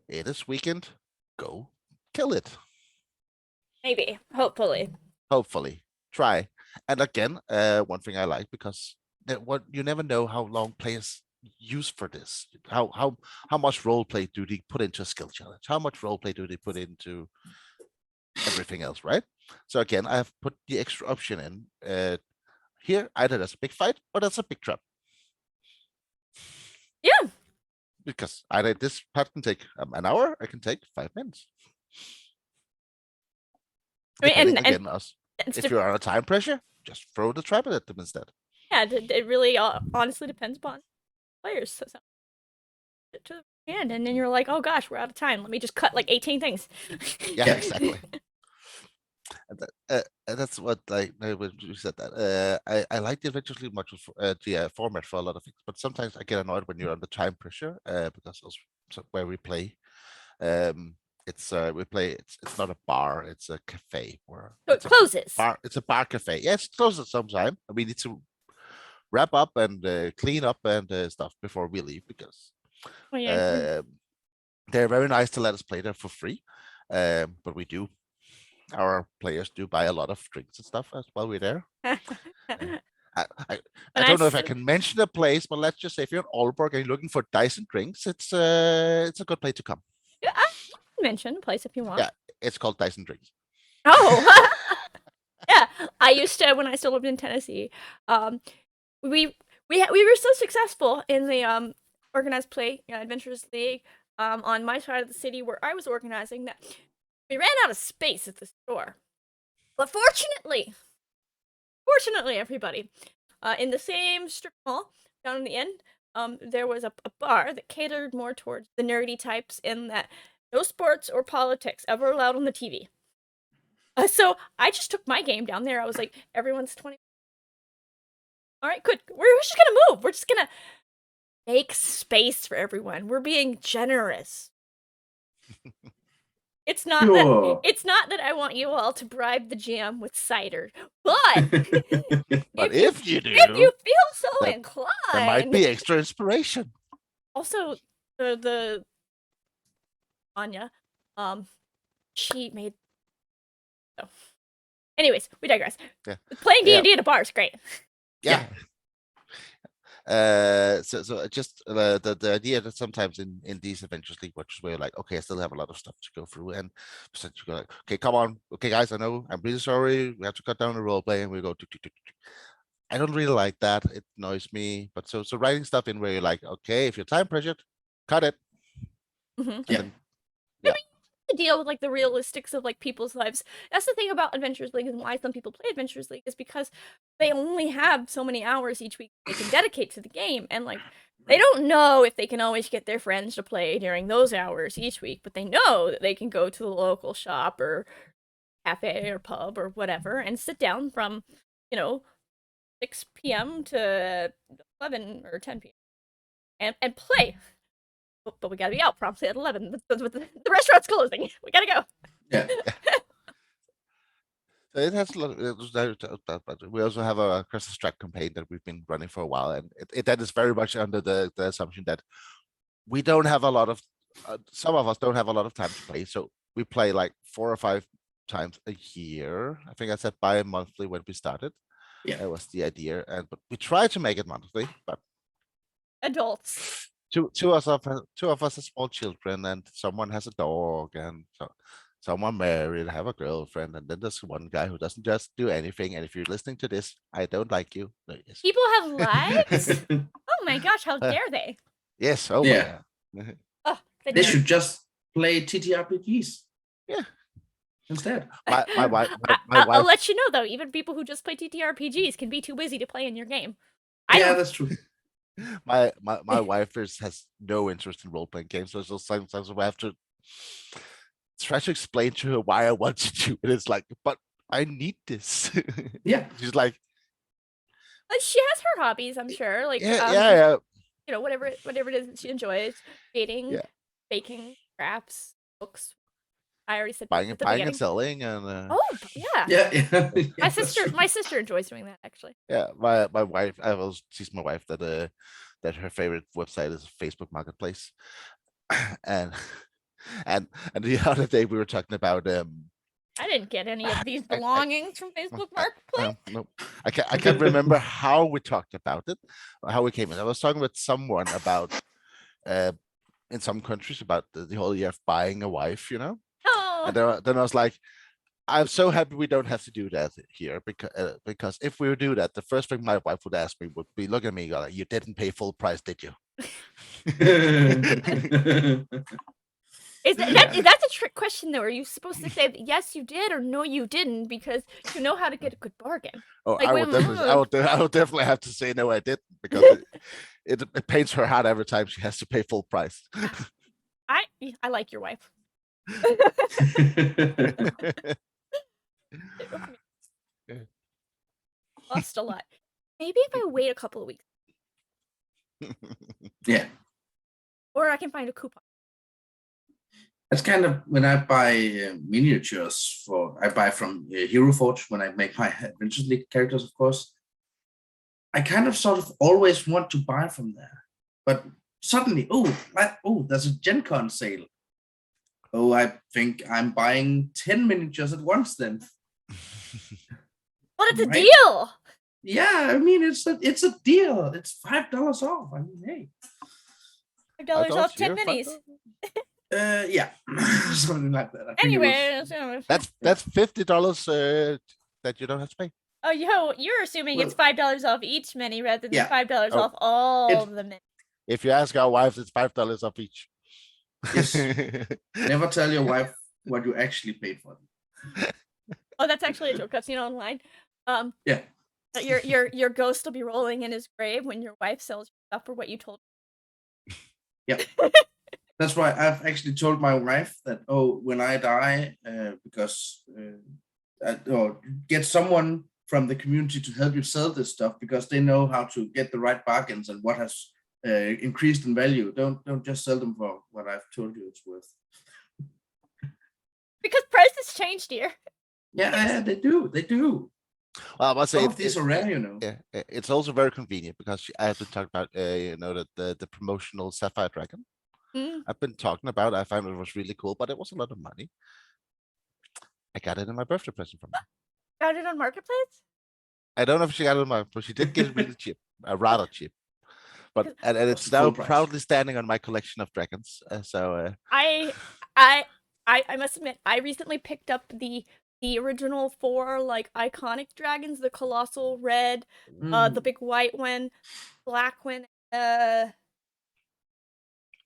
C: it is weakened, go kill it.
A: Maybe, hopefully.
C: Hopefully, try. And again, one thing I like, because what you never know how long players use for this. How much role play do they put into a skill challenge? How much role play do they put into everything else, right? So again, I have put the extra option in here, either as a big fight or as a big trap.
A: Yeah.
C: Because either this part can take an hour, I can take 5 minutes.
A: I mean,
C: Depending
A: and
C: again, us. If you're on a time pressure, just throw the trap at them instead.
A: yeah, it really honestly depends upon players. So to the end, and then you're like, oh gosh, we're out of time. Let me just cut like 18 things.
C: Yeah, exactly. And that's what when you said that. I like the adventure league much the format for a lot of things, but sometimes I get annoyed when you're under time pressure because where we play, it's it's not a bar, it's a cafe where
A: So it closes.
C: it's a bar cafe. Yes, it closes sometime. We need to wrap up and clean up and stuff before we leave, because
A: Oh, yeah.
C: they're very nice to let us play there for free, but our players do buy a lot of drinks and stuff as while we're there. I don't know if I can mention the place, but let's just say if you're in Aalborg and you're looking for dice and drinks, it's a good place to come.
A: Yeah, I can mention a place if you want.
C: Yeah, it's called Dice and Drinks.
A: Oh, yeah. I used to, when I still lived in Tennessee. We were so successful in the organized play Adventures League on my side of the city where I was organizing that we ran out of space at the store. But fortunately, everybody, in the same strip mall down in the end, there was a bar that catered more towards the nerdy types, in that no sports or politics ever allowed on the TV. So I just took my game down there. I was like, everyone's 20. All right, good. We're just gonna move. We're just gonna make space for everyone. We're being generous. It's not that I want you all to bribe the GM with cider, but
C: But if you do,
A: if you feel so inclined,
C: there might be extra inspiration.
A: Also, the Anya, she made. Oh. Anyways, we digress.
C: Yeah.
A: Playing D&D at a bar is great.
C: Yeah. So just the idea that sometimes in these adventures league watches where you're like, okay, I still have a lot of stuff to go through, and so you go like, okay, come on, okay, guys, I know, I'm really sorry, we have to cut down the role play, and we go. I don't really like that. It annoys me. But so writing stuff in where you're like, okay, if you're time pressured, cut it.
A: Mm-hmm.
B: Yeah.
C: Then,
A: I mean, to deal with like the realistics of like people's lives. That's the thing about Adventures League, and why some people play Adventures League, is because they only have so many hours each week they can dedicate to the game, and like they don't know if they can always get their friends to play during those hours each week, but they know that they can go to the local shop or cafe or pub or whatever and sit down from 6 p.m. to 11 or 10 p.m. and play. But we gotta be out promptly at 11. The restaurant's closing. We gotta go.
B: Yeah.
C: So it has a lot. But we also have a Christmas track campaign that we've been running for a while, and that is very much under the assumption that we don't have a lot of. Some of us don't have a lot of time to play, so we play like 4 or 5 times a year. I think I said bi-monthly when we started.
B: Yeah.
C: That was the idea, and but we try to make it monthly. But
A: Adults.
C: two of us have small children, and someone has a dog, and so someone married, have a girlfriend, and then there's one guy who doesn't just do anything. And if you're listening to this, I don't like you. No, yes.
A: People have lives? Oh my gosh, how dare they?
C: Yes. Oh
B: Yeah.
C: my god.
A: Oh, the
B: They
A: nerve.
B: should just play TTRPGs.
C: Yeah.
B: Instead.
C: My wife.
A: I'll
C: wife.
A: let you know though, even people who just play TTRPGs can be too busy to play in your game. I
B: Yeah,
A: don't.
B: that's true.
C: My wife has no interest in role playing games, so sometimes I have to try to explain to her why I want to do it. It's like, but I need this.
B: Yeah.
C: She's like,
A: She has her hobbies, I'm sure. Like,
C: yeah.
A: you know, whatever it is that she enjoys. Dating,
C: Yeah.
A: baking, crafts, books. I already said
C: Buying
A: at the
C: and
A: beginning.
C: selling, and
A: Oh, yeah.
B: Yeah. Yeah.
A: My sister enjoys doing that actually.
C: yeah, my wife. I will teach my wife that her favorite website is Facebook Marketplace, and and the other day we were talking about
A: I didn't get any of these belongings from Facebook Marketplace.
C: no, I can't remember how we talked about it, or how we came in. I was talking with someone about in some countries about the whole idea of buying a wife, you know.
A: Oh,
C: And then I was like, I'm so happy we don't have to do that here, because if we would do that, the first thing my wife would ask me would be, look at me, go like, you didn't pay full price, did you?
A: is that's a trick question though? Are you supposed to say that yes you did or no you didn't because you know how to get a good bargain?
C: Oh,
A: Like,
C: I
A: wait,
C: would definitely, I would definitely have to say no, I didn't, because it pains her heart every time she has to pay full price.
A: I like your wife. Lost a lot. Maybe if I wait a couple of weeks,
B: Yeah.
A: or I can find a coupon.
B: That's kind of when I buy miniatures I buy from Hero Forge when I make my Adventures League characters, of course. I kind of sort of always want to buy from there, but suddenly, there's a Gen Con sale. Oh, I think I'm buying 10 miniatures at once then.
A: But it's a
B: Right?
A: deal.
B: Yeah, I mean it's a deal. It's $5 off. I mean, hey.
A: $5 off 10
C: here,
A: minis.
B: Yeah, something like that. I think
A: Anyway,
C: that's $50 that you don't have to pay.
A: oh, you're assuming it's $5 off each mini rather than
B: Yeah.
A: $5
C: Oh.
A: off all of the minis.
C: If you ask our wives, it's $5 off each.
B: Yes. Never tell your wife what you actually paid for them.
A: Oh, that's actually a joke I've seen online.
B: Yeah.
A: That your ghost will be rolling in his grave when your wife sells you stuff for what you told.
B: Yeah. That's why I've actually told my wife that, when I die, because or get someone from the community to help you sell this stuff, because they know how to get the right bargains and what has increased in value. Don't just sell them for what I've told you it's worth.
A: Because prices change, dear.
B: Yeah, they do. They do.
C: Well, I must say,
B: Some of these are rare, you know.
C: yeah, it's also very convenient because I have been talking about, the promotional Sapphire Dragon. I've been talking about. I found it was really cool, but it was a lot of money. I got it in my birthday present from her.
A: Got it on Marketplace?
C: I don't know if she got it in my, but she did get it really cheap, rather cheap. But and it's
B: full
C: now
B: price.
C: proudly standing on my collection of dragons.
A: I must admit, I recently picked up the original 4 like iconic dragons, the colossal red, the big white one, black one,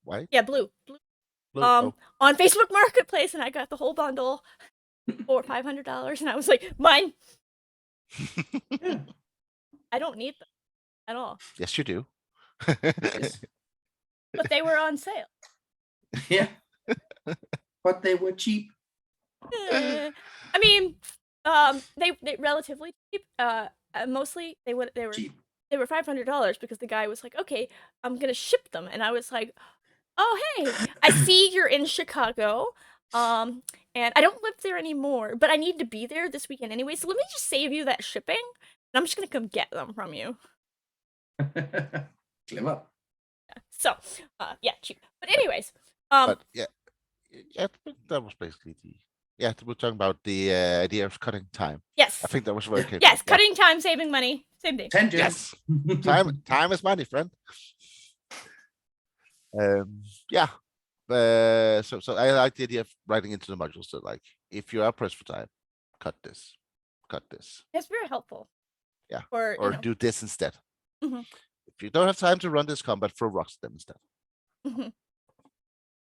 C: White?
A: yeah, blue.
C: Oh.
A: On Facebook Marketplace, and I got the whole bundle for $500, and I was like, mine.
B: Yeah.
A: I don't need them at all,
C: Yes, you do.
B: Yes.
A: but they were on sale.
B: Yeah. But they were cheap.
A: I mean, they relatively cheap. Mostly they were
B: Cheap.
A: they were $500 because the guy was like, okay, I'm gonna ship them, and I was like, oh hey, I see you're in Chicago. And I don't live there anymore, but I need to be there this weekend anyway. So let me just save you that shipping, and I'm just gonna come get them from you.
B: Clever.
A: So, yeah, cheap. But anyways,
C: But yeah, that was basically we're talking about the idea of cutting time.
A: yes,
C: I think that was very
B: Yeah.
C: clear.
A: yes, cutting time, saving money, same thing.
B: Tangent.
C: Yes, time is money, friend. Yeah. So I like the idea of writing into the modules. So like, if you are pressed for time, cut this.
A: It's very helpful.
C: Yeah.
A: Or
C: Or do this instead.
A: Mhm.
C: If you don't have time to run this combat, throw rocks at them instead.
A: Mhm.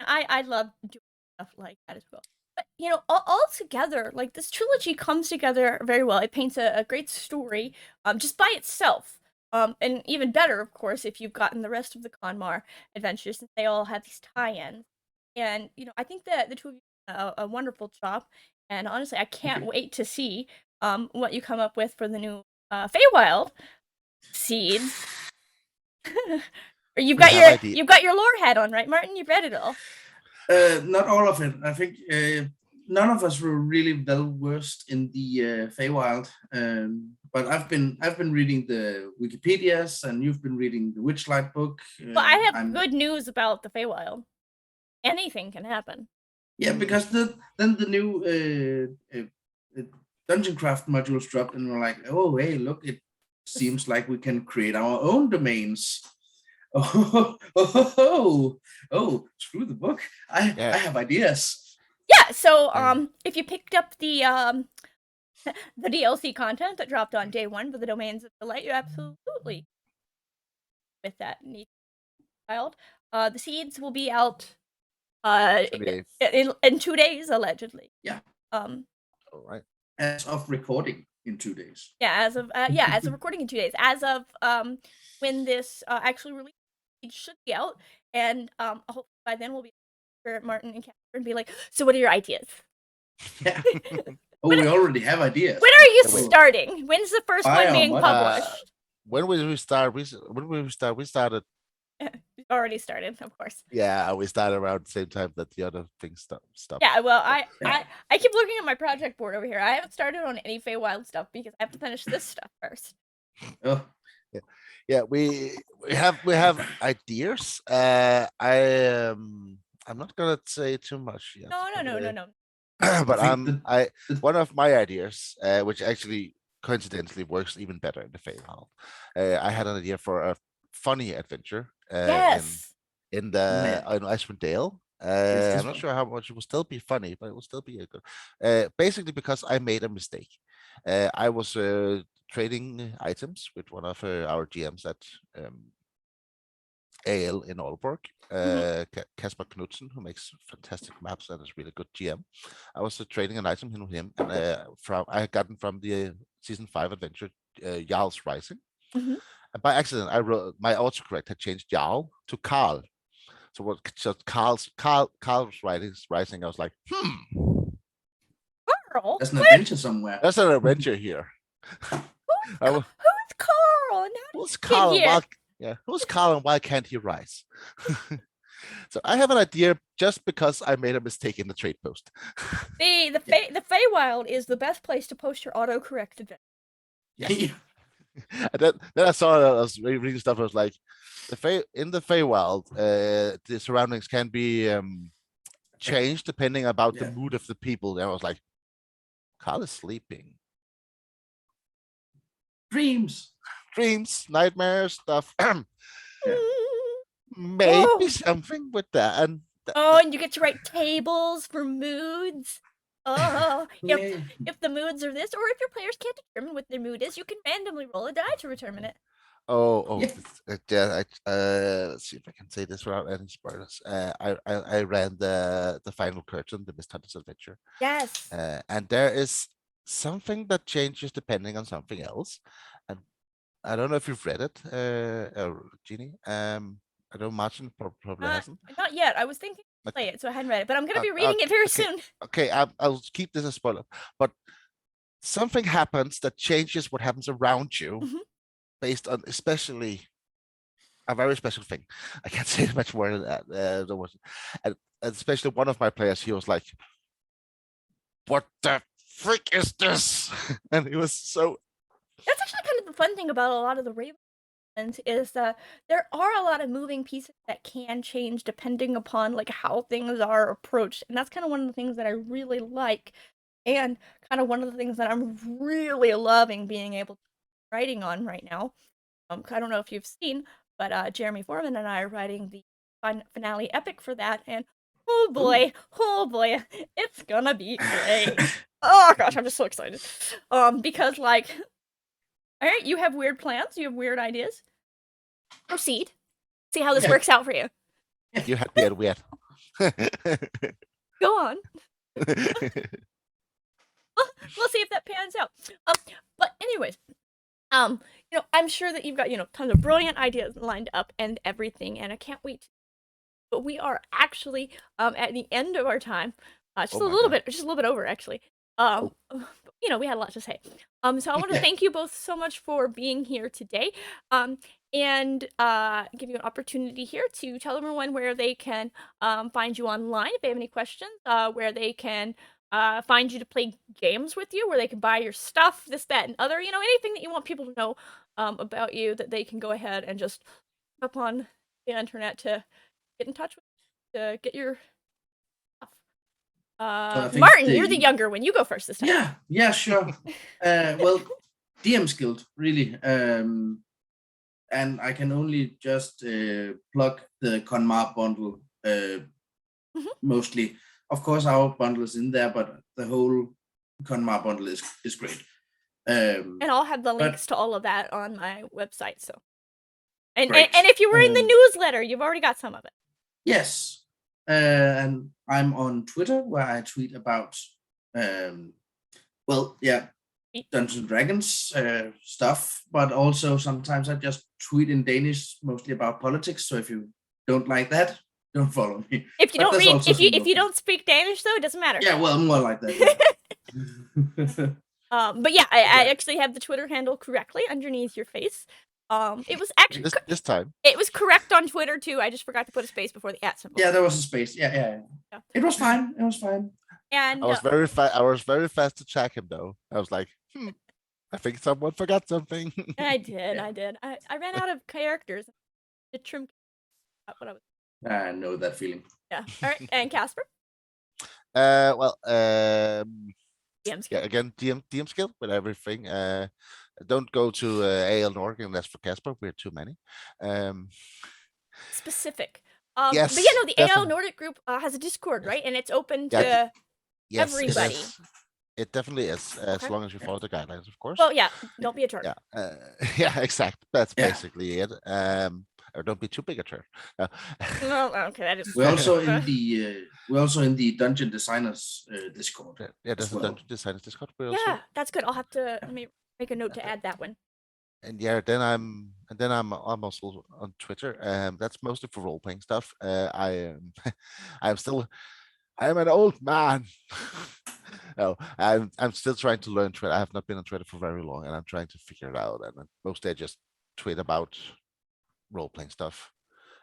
A: I love doing stuff like that as well. But all together, like this trilogy comes together very well. It paints a great story, just by itself. And even better, of course, if you've gotten the rest of the Conmar adventures, since they all have these tie-ins. And I think that the two of you did a wonderful job. And honestly, I can't wait to see what you come up with for the new Feywild seeds. You've
C: We
A: got
C: have
A: you've got your lore hat on, right, Martin? You've read it all.
B: Not all of it. I think none of us were really well versed in the Feywild. But I've been reading the Wikipedias, and you've been reading the Witchlight book.
A: Well, I have good news about the Feywild. Anything can happen.
B: Yeah, because then the new Dungeon Craft modules dropped, and we're like, oh, hey, look, it seems like we can create our own domains. Oh, screw the book. I have ideas.
A: Yeah, so if you picked up the DLC content that dropped on day 1 for the Domains of Delight, you absolutely with that neat child. The seeds will be out in 2 days, allegedly.
B: Yeah.
A: All
C: right.
B: As of recording in 2 days.
A: Yeah, as of recording in 2 days. As of when this actually released, it should be out, and hopefully by then we'll be for Martin and Casper and be like, so what are your ideas?
B: Yeah. We already have ideas.
A: When are you starting? When's the first one being published?
C: When will we start? We started.
A: We already started, of course.
C: Yeah, we started around the same time that the other things stopped.
A: Yeah, well, I keep looking at my project board over here. I haven't started on any Feywild stuff because I have to finish this stuff first.
B: Oh.
C: Yeah, we have ideas. I'm not gonna say too much yet.
A: No.
C: But one of my ideas, which actually coincidentally works even better in the Feywild. I had an idea for a funny adventure.
A: Yes.
C: In Icewind Dale. I'm not sure how much it will still be funny, but it will still be a good. Basically, because I made a mistake. I was trading items with one of our GMs at AL in Aalborg, Casper Knudsen, who makes fantastic maps and is really good GM. I was trading an item with him, and I had gotten from the season 5 adventure, Jarl's Rising. And by accident, I wrote my autocorrect had changed Jarl to Carl. So what? Just Carl's Rising. I was like,
A: Carl.
B: There's an adventure somewhere.
C: There's an adventure here.
A: Who's Carl?
C: Who's Carl? Who's Carl and why can't he rise? So I have an idea just because I made a mistake in the trade post.
A: The Feywild is the best place to post your autocorrect adventure.
C: Yes. And then I saw that I was reading stuff. I was like, in the Feywild, the surroundings can be changed depending about the mood of the people. And I was like, Carl is sleeping.
B: Dreams,
C: nightmares, stuff. Maybe something with that. And
A: and you get to write tables for moods. If the moods are this, or if your players can't determine what their mood is, you can randomly roll a die to determine it.
C: Yeah. Let's see if I can say this without any spoilers. I ran the final curtain, the Mist Hunter's Adventure.
A: Yes.
C: And there is something that changes depending on something else. And I don't know if you've read it, Jeannie. I know Martin probably hasn't.
A: Not yet. I was thinking to play it, so I hadn't read it, but I'm going to be reading it very soon.
C: Okay, I'll keep this a spoiler. But something happens that changes what happens around you, based on especially a very special thing. I can't say much more than that. There was, and especially one of my players, he was like, "What the frick is this?" And he was so.
A: That's actually kind of the fun thing about a lot of the Raven is that there are a lot of moving pieces that can change depending upon like how things are approached, and that's kind of one of the things that I really like, and kind of one of the things that I'm really loving being able to writing on right now. I don't know if you've seen, but Jeremy Foreman and I are writing the finale epic for that, and oh boy, it's gonna be great. Oh gosh, I'm just so excited. Because like, all right, you have weird plans, you have weird ideas. Proceed. See how this
B: Yeah.
A: works out for you.
C: You had me at weird.
A: Go on. We'll see if that pans out. But anyways, I'm sure that you've got, tons of brilliant ideas lined up and everything, and I can't wait. But we are actually at the end of our time. Just
C: Oh
A: a
C: my
A: little
C: God.
A: bit, just a little bit over actually.
C: Oh.
A: We had a lot to say. So I want to
B: Yeah.
A: thank you both so much for being here today. And give you an opportunity here to tell everyone where they can find you online if they have any questions, where they can find you to play games with you, where they can buy your stuff, this, that, and other, anything that you want people to know about you that they can go ahead and just up on the internet to get in touch with, to get your stuff.
B: I think
A: Martin, you're the younger one. You go first this time.
B: Yeah, sure. Well, DM's Guild, really. And I can only just plug the Conmar bundle mostly. Of course, our bundle is in there, but the whole Conmar bundle is great.
A: And I'll have the links to all of that on my website. So, and
B: Great.
A: if you were in the newsletter, you've already got some of it.
B: Yes, and I'm on Twitter where I tweet about, Dungeons and Dragons stuff, but also sometimes I just tweet in Danish, mostly about politics. So if you don't like that, don't follow me.
A: If you don't read, if you don't speak Danish, though, it doesn't matter.
B: Yeah, well, more like that. Yeah.
A: But yeah, I actually have the Twitter handle correctly underneath your face. It was actually
C: this time.
A: It was correct on Twitter too. I just forgot to put a space before the @ symbol.
B: Yeah, there was a space. Yeah. It was fine.
A: And
C: I was very fast. I was very fast to check him though. I was like, I think someone forgot something.
A: I did. I ran out of characters. The trim. What I was.
B: I know that feeling.
A: Yeah. All right. And Casper. DM skill.
C: Yeah, again, DM skill with everything. Don't go to AL Nordic unless for Casper. We're too many.
A: Specific.
C: Yes,
A: but yeah, no, the AL
C: definitely.
A: Nordic group has a Discord, right? And it's open to everybody.
C: It definitely is, as
A: Okay.
C: long as you follow the guidelines, of course.
A: Well, yeah, don't be a jerk.
C: Yeah, yeah, exactly. That's basically it. Or don't be too big a turd. No.
A: No, okay, that is.
B: We're also in the Dungeon Designers Discord.
C: Yeah, there's a Dungeon Designers Discord.
A: Yeah, that's good. I'll have to make a note to add that one.
C: And yeah, then I'm also on Twitter. That's mostly for role playing stuff. I am an old man. No, I'm still trying to learn Twitter. I have not been on Twitter for very long, and I'm trying to figure it out. And mostly I just tweet about role playing stuff,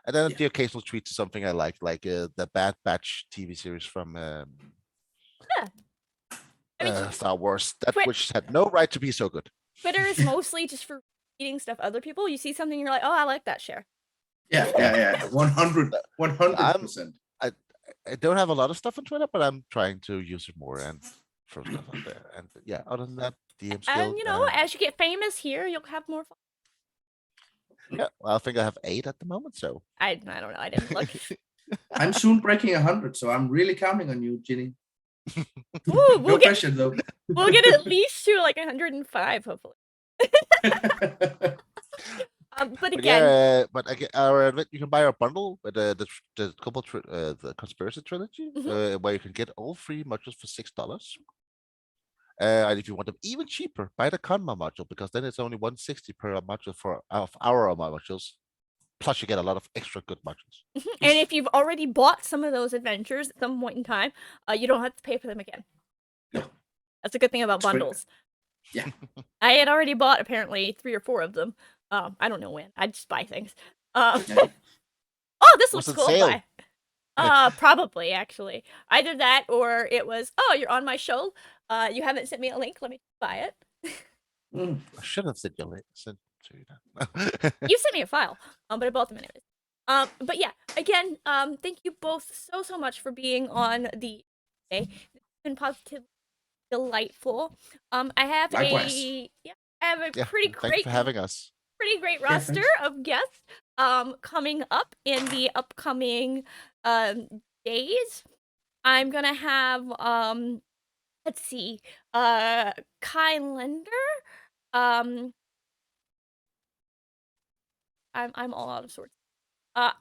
C: and then the occasional tweet to something I like the Bad Batch TV series from Star Wars, which had no right to be so good.
A: Twitter is mostly just for reading stuff other people. You see something, you're like, oh, I like that, share.
B: Yeah, 100%.
C: I don't have a lot of stuff on Twitter, but I'm trying to use it more and throw stuff out there. And yeah, other than that, DM skill.
A: And as you get famous here, you'll have more fun.
C: Yeah, well, I think I have 8 at the moment, so
A: I don't know. I didn't look.
B: I'm soon breaking 100, so I'm really counting on you, Ginny.
A: Ooh,
B: no pressure though.
A: We'll get at least to like 105, hopefully. But again,
C: you can buy our bundle with the conspiracy trilogy, where you can get all 3 modules for $6. And if you want them even cheaper, buy the Conma module, because then it's only $160 per module for our modules. Plus, you get a lot of extra good modules.
A: And if you've already bought some of those adventures at some point in time, you don't have to pay for them again.
B: Yeah.
A: That's a good thing about bundles.
B: Yeah.
A: I had already bought apparently 3 or 4 of them. I don't know when. I just buy things.
B: Yeah.
A: Oh, this
C: Was
A: looks
C: it
A: cool.
C: sale?
A: Bye. Probably actually. Either that or it was, oh, you're on my show. You haven't sent me a link. Let me buy it.
B: Mm.
C: I should have sent your link. Sent to you that.
A: You sent me a file. But I bought them anyways. But yeah, again, thank you both so much for being on the day. It's been positively delightful. I have
B: Likewise.
A: a
C: Yeah,
A: pretty
C: thank you
A: great
C: for having us.
B: Yeah,
A: roster
B: thanks.
A: of guests coming up in the upcoming days. I'm gonna have let's see, Kai Lender. Um, I'm all out of sorts.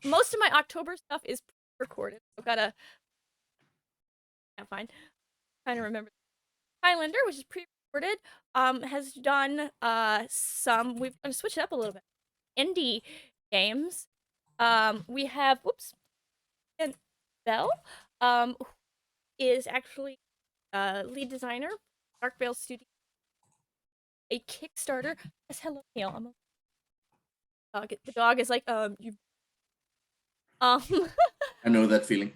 A: Most of my October stuff is recorded. I've gotta fine. Trying to remember. Highlander, which is pre-recorded, has done some. We've switched it up a little bit. Indie games. We have and Bell, who is actually lead designer, Dark Veil Studio, a Kickstarter. Yes, hello, Neil. I'm a dog. The dog is like you. Um,
B: I know that feeling.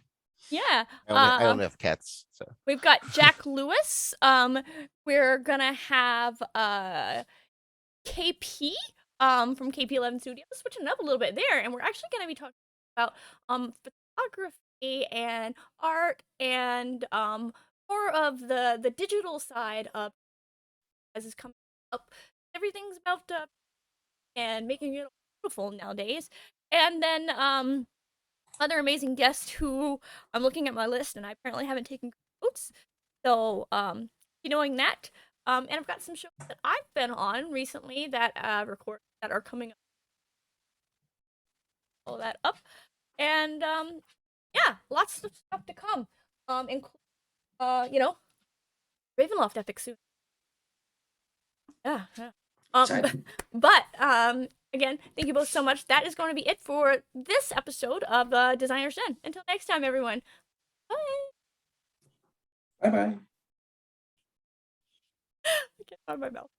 A: yeah.
C: I only have cats, so
A: We've got Jack Lewis. We're gonna have KP from KP11 Studios, switching it up a little bit there, and we're actually gonna be talking about photography and art and more of the digital side of as is coming up. Everything's about and making it beautiful nowadays. And then other amazing guests who I'm looking at my list and I apparently haven't taken notes. So you knowing that. And I've got some shows that I've been on recently that record that are coming up. All that up. And yeah, lots of stuff to come. Include Ravenloft epic soon. Yeah, yeah.
B: Exciting.
A: But again, thank you both so much. That is going to be it for this episode of Designer's Den. Until next time, everyone. Bye.
B: Bye bye.
A: Get out of my mouth.